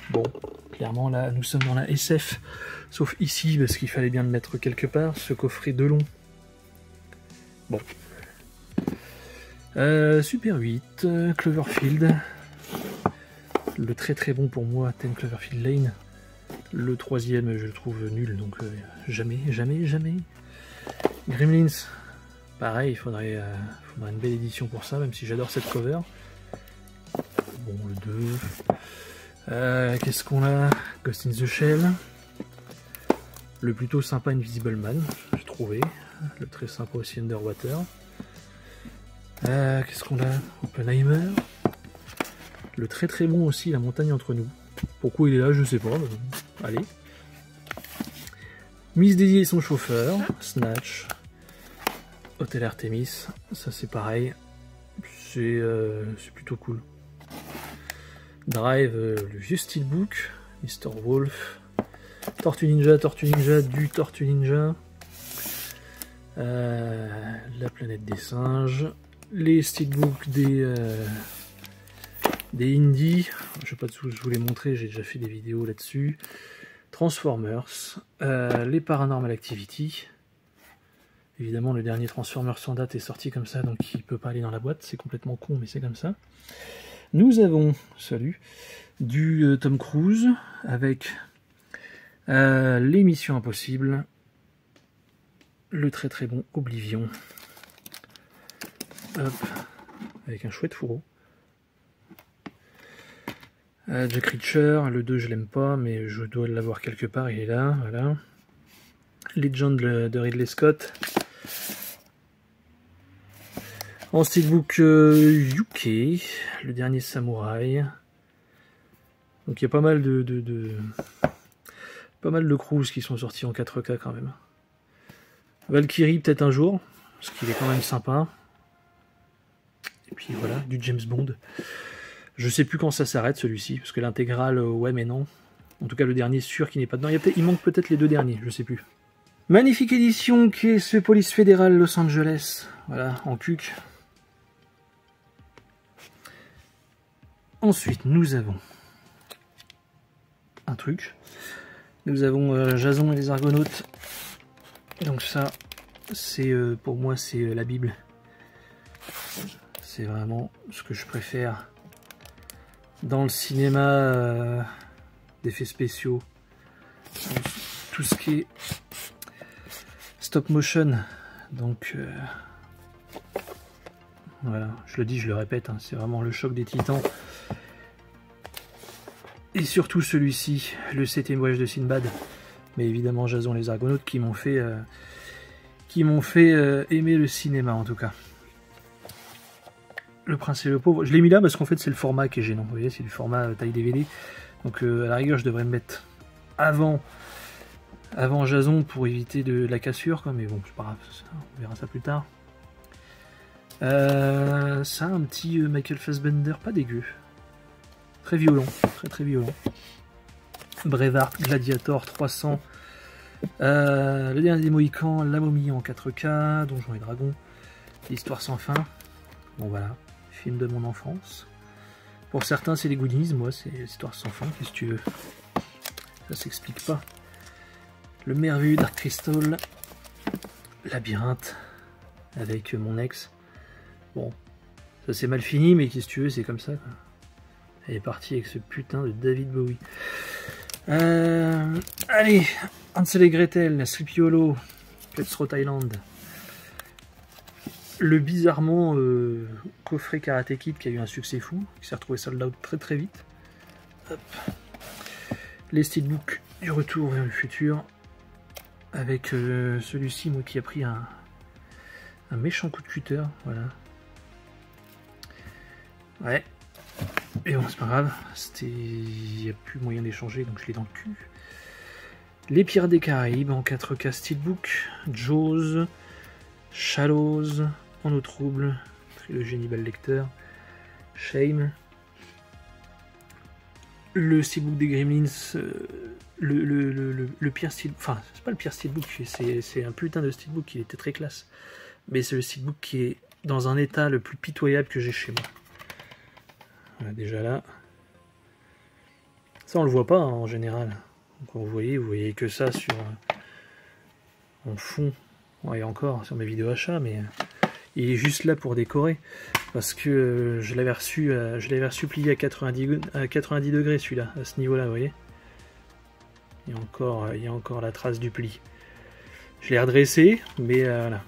Bon, clairement là, nous sommes dans la SF. Sauf ici, parce qu'il fallait bien le mettre quelque part. Ce coffret Delon. Bon. Super 8, Cloverfield. Le très très bon pour moi, 10 Cloverfield Lane. Le troisième, je le trouve nul, donc jamais. Gremlins, pareil, il faudrait une belle édition pour ça, même si j'adore cette cover. Bon, le 2. Qu'est-ce qu'on a? Ghost in the Shell. Le plutôt sympa Invisible Man, j'ai trouvé. Le très sympa aussi Underwater. Qu'est-ce qu'on a? Oppenheimer. Le très très bon aussi La Montagne entre nous. Pourquoi il est là, je sais pas. Allez. Miss Daisy et son chauffeur. Snatch. Hôtel Artemis. Ça c'est pareil. C'est plutôt cool. Drive, le vieux steelbook. Mr. Wolf. Tortue Ninja du Tortue Ninja. La planète des singes. Les steelbooks des indies. Je sais pas si je vous l'ai montré, j'ai déjà fait des vidéos là-dessus. Transformers. Les Paranormal Activity. Évidemment, le dernier Transformers sans date est sorti comme ça, donc il peut pas aller dans la boîte. C'est complètement con, mais c'est comme ça. Nous avons, du Tom Cruise avec les Missions Impossibles. Le très très bon Oblivion. Hop, avec un chouette fourreau. Jack Reacher, le 2 je l'aime pas, mais je dois l'avoir quelque part, il est là, voilà. Legend de Ridley Scott. En steelbook UK, le dernier samouraï. Donc il y a pas mal de cruises qui sont sortis en 4K quand même. Valkyrie peut-être un jour, parce qu'il est quand même sympa. Et puis voilà, du James Bond. Je sais plus quand ça s'arrête celui-ci, parce que l'intégrale, ouais mais non. En tout cas le dernier sûr qu'il n'est pas dedans. Il manque peut-être les deux derniers, je sais plus. Magnifique édition qui est ce Police Fédérale Los Angeles. Voilà, en cuc. Ensuite, nous avons un truc. Nous avons Jason et les Argonautes. Donc ça, c'est pour moi, c'est la Bible. C'est vraiment ce que je préfère dans le cinéma d'effets spéciaux. Tout ce qui est stop motion. Donc voilà, je le dis, je le répète, hein, c'est vraiment le choc des titans. Et surtout celui-ci, le 7e voyage de Sinbad. Mais évidemment Jason et les Argonautes qui m'ont fait aimer le cinéma en tout cas. Le Prince et le Pauvre, je l'ai mis là parce qu'en fait c'est le format qui est gênant. Vous voyez, c'est du format taille DVD. Donc à la rigueur je devrais me mettre avant Jason pour éviter de la cassure, quoi. Mais bon, c'est pas grave, on verra ça plus tard. Ça, un petit Michael Fassbender, pas dégueu. Très violent, très violent. Braveheart, Gladiator 300. Le dernier des Mohicans, La Momie en 4K, Donjons et Dragons, L'Histoire sans fin. Bon voilà, film de mon enfance. Pour certains c'est les goodies, moi c'est L'Histoire sans fin, qu'est-ce que tu veux? Ça s'explique pas. Le merveilleux Dark Crystal. Labyrinthe. Avec mon ex. Bon, ça c'est mal fini, mais qu'est-ce que tu veux, c'est comme ça, quoi. Elle est partie avec ce putain de David Bowie. Allez, Hansel et Gretel, Sleepy Hollow, Cutthroat Island. Le bizarrement coffret Karate Kid qui a eu un succès fou, qui s'est retrouvé sold out très très vite. Hop. Les steelbooks du retour vers le futur. Avec celui-ci, moi, qui a pris un méchant coup de cutter, voilà. Ouais. Et bon, c'est pas grave, il n'y a plus moyen d'échanger, donc je l'ai dans le cul. Les Pirates des Caraïbes en 4K Steelbook, Jaws, Shallows, En eau trouble, trilogie Hannibal Lecter, Shame, le Steelbook des Gremlins, le pire Steelbook, enfin, c'est pas le pire Steelbook, c'est un putain de Steelbook, il était très classe, mais c'est le Steelbook qui est dans un état le plus pitoyable que j'ai chez moi. Voilà, déjà là, ça on le voit pas, hein, en général. Donc, vous voyez que ça sur en fond, ouais, encore sur mes vidéos achats, mais il est juste là pour décorer, parce que je l'avais reçu plié à 90 degrés celui-là, à ce niveau-là, vous voyez. Il y a encore la trace du pli. Je l'ai redressé, mais voilà,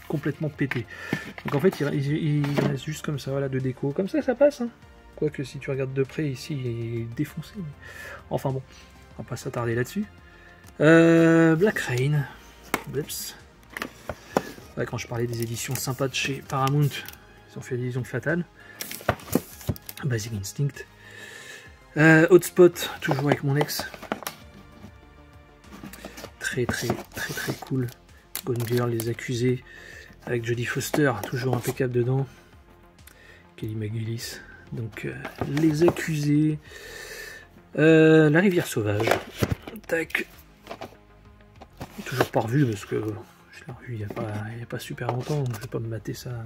complètement pété. Donc en fait, il reste juste comme ça, voilà, de déco. Comme ça passe, hein. Quoique si tu regardes de près, ici, il est défoncé. Mais... enfin bon, on va pas s'attarder là-dessus. Black Rain. Oups. Ouais, quand je parlais des éditions sympas de chez Paramount, ils ont fait l'édition Fatale. Basic Instinct. Hotspot, toujours avec mon ex. Très cool. Gone Girl, Les Accusés, avec Jodie Foster, toujours impeccable dedans. Kelly McGillis. Donc Les Accusés, La Rivière Sauvage, tac, toujours pas revu parce que je l'ai revu il n'y a pas super longtemps, donc je vais pas me mater ça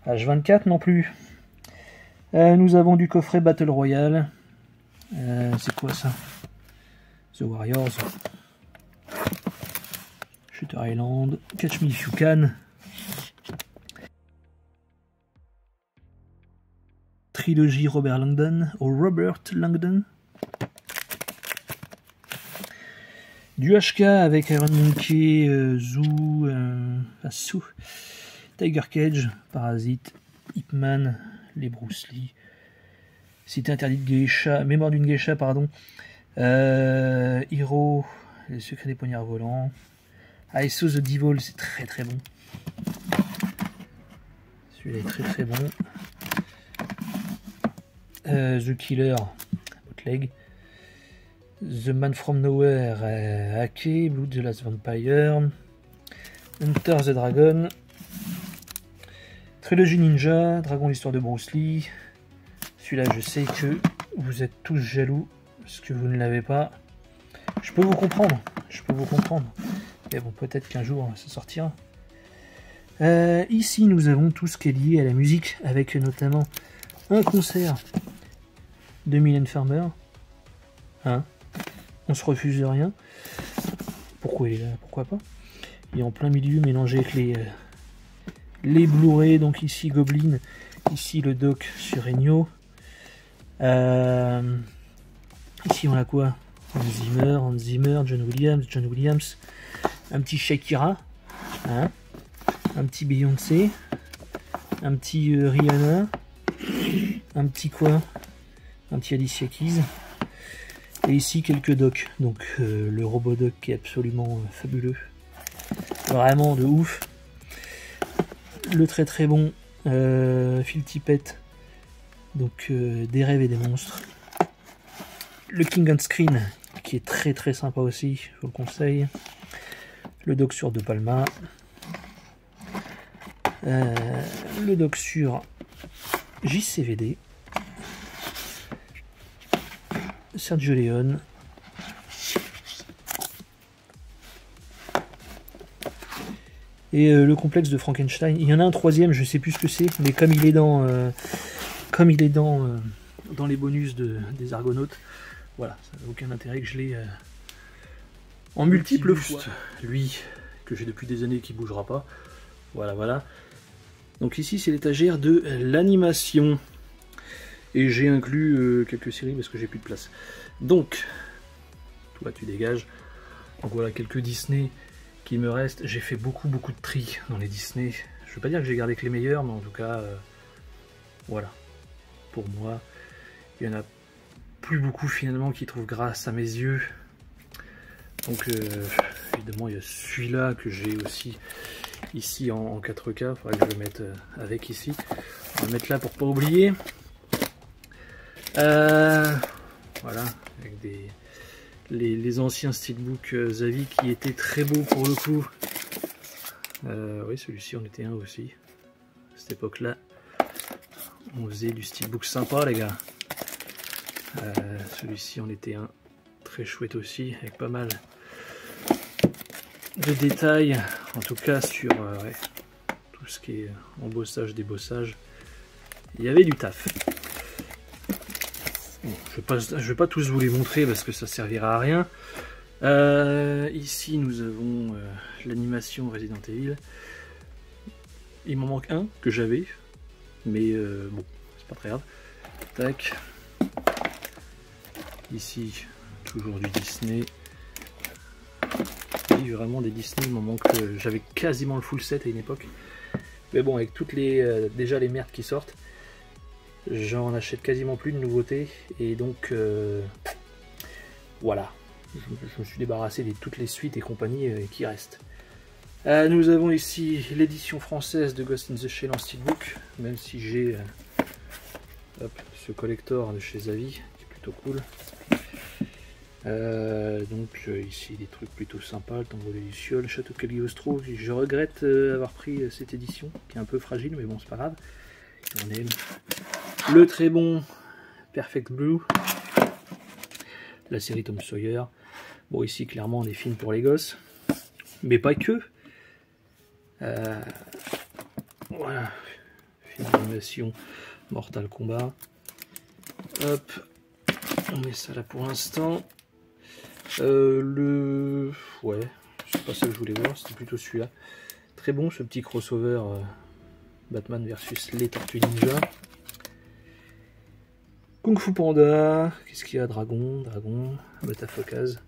H24 non plus. Nous avons du coffret Battle Royale, c'est quoi ça? The Warriors, Shooter Island, Catch Me If You Can. Trilogie Robert Langdon. Du HK avec Iron Monkey, Zoo, Tiger Cage, Parasite, Ip Man, les Bruce Lee, Cité interdite Geisha, Mémoire d'une Geisha, pardon, Hero, Les Secrets des Poignards Volants, I Saw the Devil, c'est très bon. Celui-là est très bon. The Killer, Bootleg, The Man From Nowhere, Hake, Blood the Last Vampire, Hunter the Dragon, Trilogie Ninja, Dragon l'histoire de Bruce Lee. Celui-là, je sais que vous êtes tous jaloux parce que vous ne l'avez pas. Je peux vous comprendre, mais bon, peut-être qu'un jour ça sortira. Ici, nous avons tout ce qui est lié à la musique, avec notamment un concert de Mylène Farmer, hein, on se refuse de rien. Pourquoi il est là? Pourquoi pas? Il est en plein milieu, mélangé avec les Blu-ray. Donc ici Goblin, ici le doc sur Ennio. Ici on a quoi? Hans Zimmer, John Williams, un petit Shakira, hein, un petit Beyoncé, un petit Rihanna, un petit quoi? Un petit Alicia Keys. Et ici quelques docs. Donc le Robodoc qui est absolument fabuleux. Vraiment de ouf. Le très bon Phil Tippett. Donc Des rêves et des monstres. Le King on Screen qui est très sympa aussi, je vous le conseille. Le doc sur De Palma. Le doc sur JCVD. Sergio Leone. Et le complexe de Frankenstein. Il y en a un troisième, je sais plus ce que c'est, mais comme il est dans les bonus des Argonautes, voilà, ça n'a aucun intérêt que je l'ai En multiple fois. Lui, que j'ai depuis des années qui bougera pas. Voilà, voilà. Donc ici, c'est l'étagère de l'animation. Et j'ai inclus quelques séries parce que j'ai plus de place. Donc, toi tu dégages. Donc voilà quelques Disney qui me restent. J'ai fait beaucoup de tri dans les Disney. Je ne veux pas dire que j'ai gardé que les meilleurs, mais en tout cas, voilà. Pour moi, il n'y en a plus beaucoup finalement qui trouvent grâce à mes yeux. Donc évidemment, il y a celui-là que j'ai aussi ici en 4K. Il faudrait que je le mette avec ici. On va le mettre là pour pas oublier. Voilà, avec les anciens steelbook Zavi qui étaient très beaux pour le coup. Oui, celui-ci en était un aussi. À cette époque-là, on faisait du steelbook sympa, les gars. Celui-ci en était un très chouette aussi, avec pas mal de détails, en tout cas sur ouais, tout ce qui est embossage, débossage. Il y avait du taf. Bon, je vais pas tous vous les montrer parce que ça servira à rien. Ici nous avons l'animation Resident Evil. Il m'en manque un que j'avais, mais bon, c'est pas très grave. Tac. Ici, toujours du Disney. Oui, vraiment des Disney, il m'en manque. J'avais quasiment le full set à une époque. Mais bon, avec toutes les déjà les merdes qui sortent, j'en achète quasiment plus de nouveautés. Et donc, voilà. Je me suis débarrassé de toutes les suites et compagnie qui restent. Nous avons ici l'édition française de Ghost in the Shell en steelbook, même si j'ai ce collector de chez Zavi, qui est plutôt cool. Donc ici des trucs plutôt sympas, le Tombeau des Lucioles, Château Cagliostro. Je regrette avoir pris cette édition, qui est un peu fragile, mais bon, c'est pas grave. On aime. Le très bon Perfect Blue, la série Tom Sawyer. Bon, ici clairement des films pour les gosses, mais pas que. Voilà, film d'animation Mortal Kombat. Hop, on met ça là pour l'instant. Ouais, c'est pas ça que je voulais voir, c'était plutôt celui-là. Très bon ce petit crossover Batman versus les Tortues Ninja. Kung Fu Panda, qu'est-ce qu'il y a? Dragon, Batafocaz.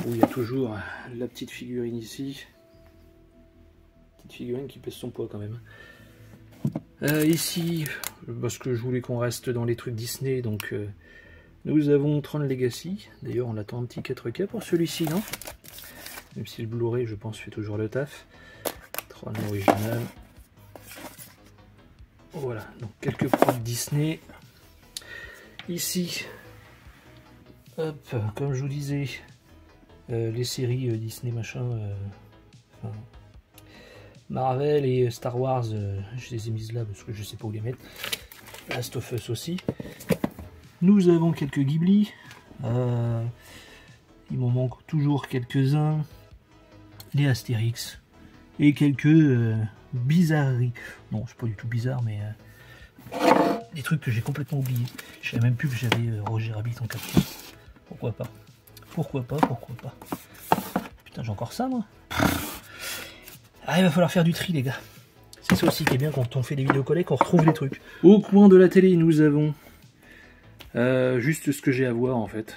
Où il y a toujours la petite figurine ici. Petite figurine qui pèse son poids quand même. Ici, parce que je voulais qu'on reste dans les trucs Disney, donc nous avons Tron Legacy. D'ailleurs, on attend un petit 4K pour celui-ci, non? Même si le Blu-ray, je pense, fait toujours le taf. Tron original. Voilà, donc quelques prods Disney. Ici, hop, comme je vous disais, les séries Disney machin, enfin, Marvel et Star Wars, je les ai mises là parce que je sais pas où les mettre. Last of Us aussi. Nous avons quelques Ghibli. Il m'en manque toujours quelques-uns. Les Astérix. Et quelques bizarreries. Non, c'est pas du tout bizarre, mais des trucs que j'ai complètement oubliés. Je savais même plus que j'avais Roger Rabbit en 4K. Pourquoi pas? Pourquoi pas? Putain, j'ai encore ça, moi. Ah, il va falloir faire du tri, les gars. C'est ça aussi qui est bien quand on fait des vidéos collègues, qu'on retrouve les trucs. Au coin de la télé, nous avons juste ce que j'ai à voir, en fait.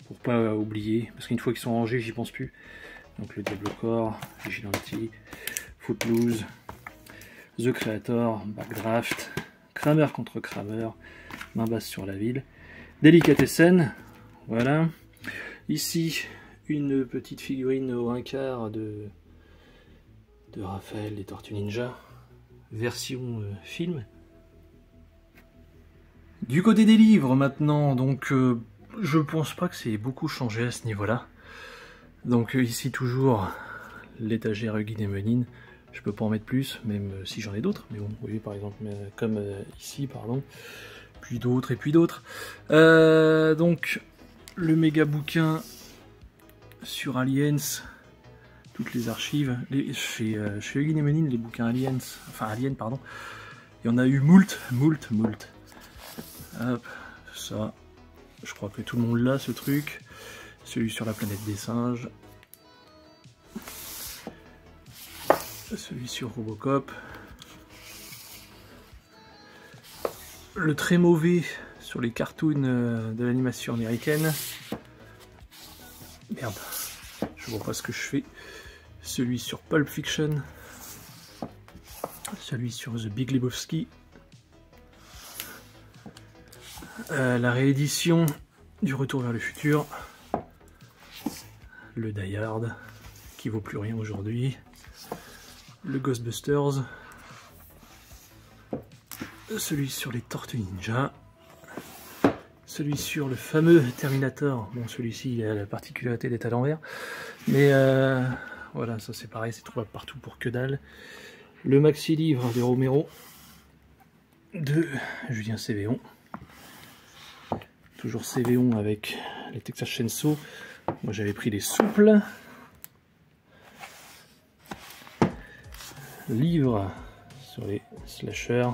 Pour pas oublier. Parce qu'une fois qu'ils sont rangés, j'y pense plus. Donc le Diablo Corps, Vigilante, Footloose, The Creator, Backdraft, Kramer contre Kramer, Main basse sur la ville, Delicatessen, voilà. Ici, une petite figurine au 1/4 de Raphaël des Tortues Ninja, version film. Du côté des livres maintenant, donc je pense pas que c'est beaucoup changé à ce niveau-là. Donc ici toujours l'étagère Huggy et Menin. Je peux pas en mettre plus, même si j'en ai d'autres. Mais bon, vous voyez par exemple, comme ici, pardon. Puis d'autres et puis d'autres. Donc le méga bouquin sur Aliens, toutes les archives. Chez Huggy et Menin, les bouquins Aliens, enfin Alien, pardon. Il y en a eu moult. Hop, ça, je crois que tout le monde l'a ce truc. celui sur la planète des singes, celui sur Robocop, le très mauvais sur les cartoons de l'animation américaine. Merde, je vois pas ce que je fais. Celui sur Pulp Fiction, celui sur The Big Lebowski, la réédition du Retour vers le futur, le Die Hard qui vaut plus rien aujourd'hui, le Ghostbusters, celui sur les Tortues Ninja, celui sur le fameux Terminator. Bon, celui-ci il a la particularité d'être à l'envers, mais voilà, ça c'est pareil, c'est trouvable partout pour que dalle. Le maxi-livre de Romero, de Julien Cévéon. Toujours Cévéon avec les Texas Chainsaw. Moi j'avais pris les souples. Livre sur les slashers.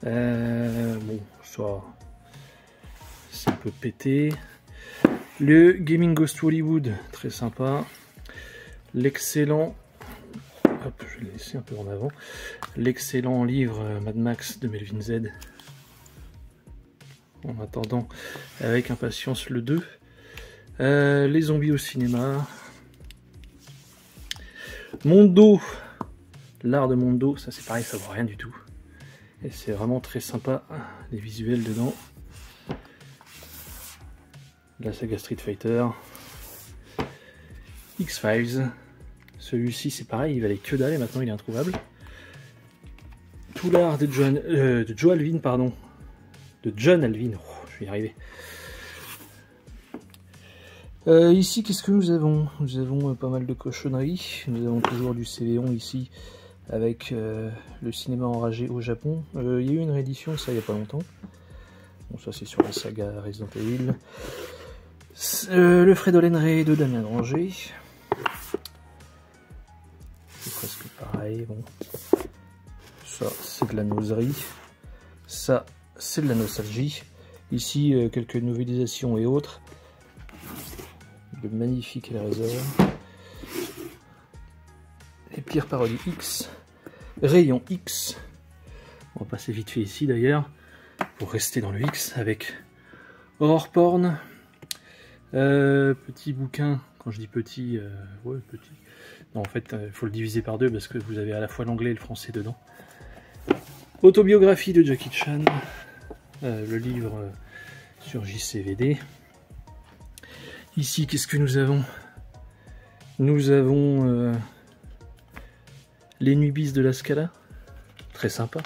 Bon, ça c'est un peu pété. Le Gaming Ghost Hollywood, très sympa. L'excellent, hop, je vais le laisser un peu en avant. L'excellent livre Mad Max de Melvin Z. En attendant avec impatience le 2. Les zombies au cinéma. Mondo, l'art de Mondo, ça c'est pareil, ça vaut rien du tout. Et c'est vraiment très sympa, les visuels dedans. La saga Street Fighter. X-Files. Celui-ci c'est pareil, il valait que dalle et maintenant il est introuvable. Tout l'art de Joe Alvin, pardon. De John Alvin, oh, je vais y arriver. Ici, qu'est-ce que nous avons? Nous avons pas mal de cochonneries. Nous avons toujours du Cévéon ici, avec le cinéma enragé au Japon. Il y a eu une réédition, ça, il n'y a pas longtemps. Bon, ça, c'est sur la saga Resident Evil. Le Fridolin Ray de Damien Granger. C'est presque pareil, bon. Ça, c'est de la nauserie. Ça, c'est de la nostalgie. Ici, quelques novélisations et autres. Le magnifique Hellraiser. Les pires parodies X. Rayon X. On va passer vite fait ici d'ailleurs, pour rester dans le X, avec Horror Porn. Petit bouquin, quand je dis petit, ouais, petit. Non, en fait, il faut le diviser par deux parce que vous avez à la fois l'anglais et le français dedans. Autobiographie de Jackie Chan. Le livre sur JCVD. Ici, qu'est-ce que nous avons? Nous avons les Nuits bis de la Scala. Très sympa.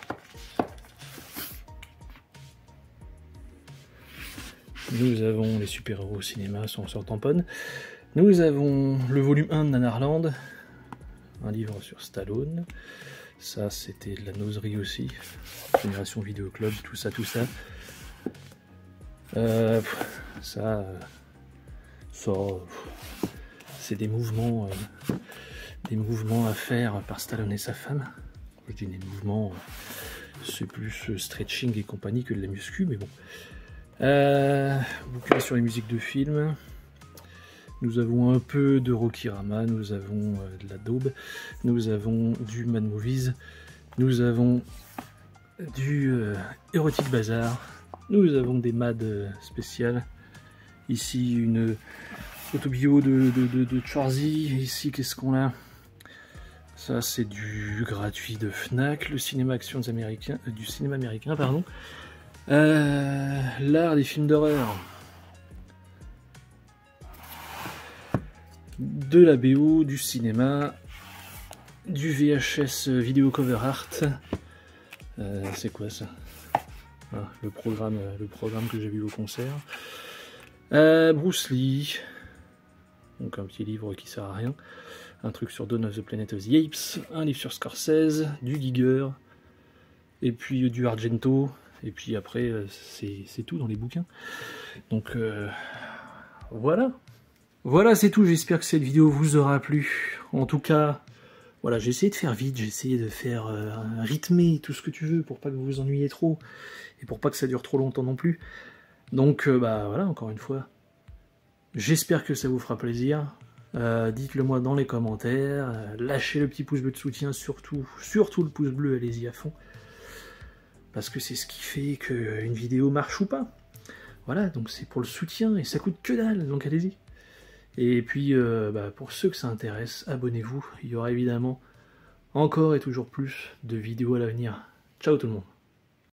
Nous avons les super-héros au cinéma, on s'en tamponne. Nous avons le volume 1 de Nanarland. Un livre sur Stallone. Ça, c'était de la nauserie aussi. Génération Vidéo Club, tout ça, tout ça. Ça, c'est des mouvements à faire par Stallone et sa femme. Je dis des mouvements, c'est plus stretching et compagnie que de la muscu, mais bon. Bouquin sur les musiques de films. Nous avons un peu de Rockyrama, nous avons de la daube, nous avons du Mad Movies, nous avons du Erotic Bazar, nous avons des Mad spéciales. Ici une autobio de Charzy. Ici qu'est-ce qu'on a? Ça c'est du gratuit de Fnac, le cinéma action américain, du cinéma américain pardon. L'art des films d'horreur. De la BO, du cinéma, du VHS vidéo cover art. C'est quoi ça? Ah, le programme que j'ai vu au concert. Bruce Lee. Donc un petit livre qui sert à rien. Un truc sur Dawn of the Planet of the Apes. Un livre sur Scorsese, du Giger. Et puis du Argento. Et puis après, c'est tout dans les bouquins. Donc voilà. Voilà, c'est tout. J'espère que cette vidéo vous aura plu. En tout cas, voilà, j'ai essayé de faire vite. J'ai essayé de faire rythmer tout ce que tu veux pour pas que vous vous ennuyiez trop. Et pour pas que ça dure trop longtemps non plus. Donc bah voilà, encore une fois, j'espère que ça vous fera plaisir. Dites-le moi dans les commentaires, lâchez le petit pouce bleu de soutien, surtout le pouce bleu, allez-y à fond. Parce que c'est ce qui fait qu'une vidéo marche ou pas. Voilà, donc c'est pour le soutien et ça coûte que dalle, donc allez-y. Et puis, pour ceux que ça intéresse, abonnez-vous. Il y aura évidemment encore et toujours plus de vidéos à l'avenir. Ciao tout le monde.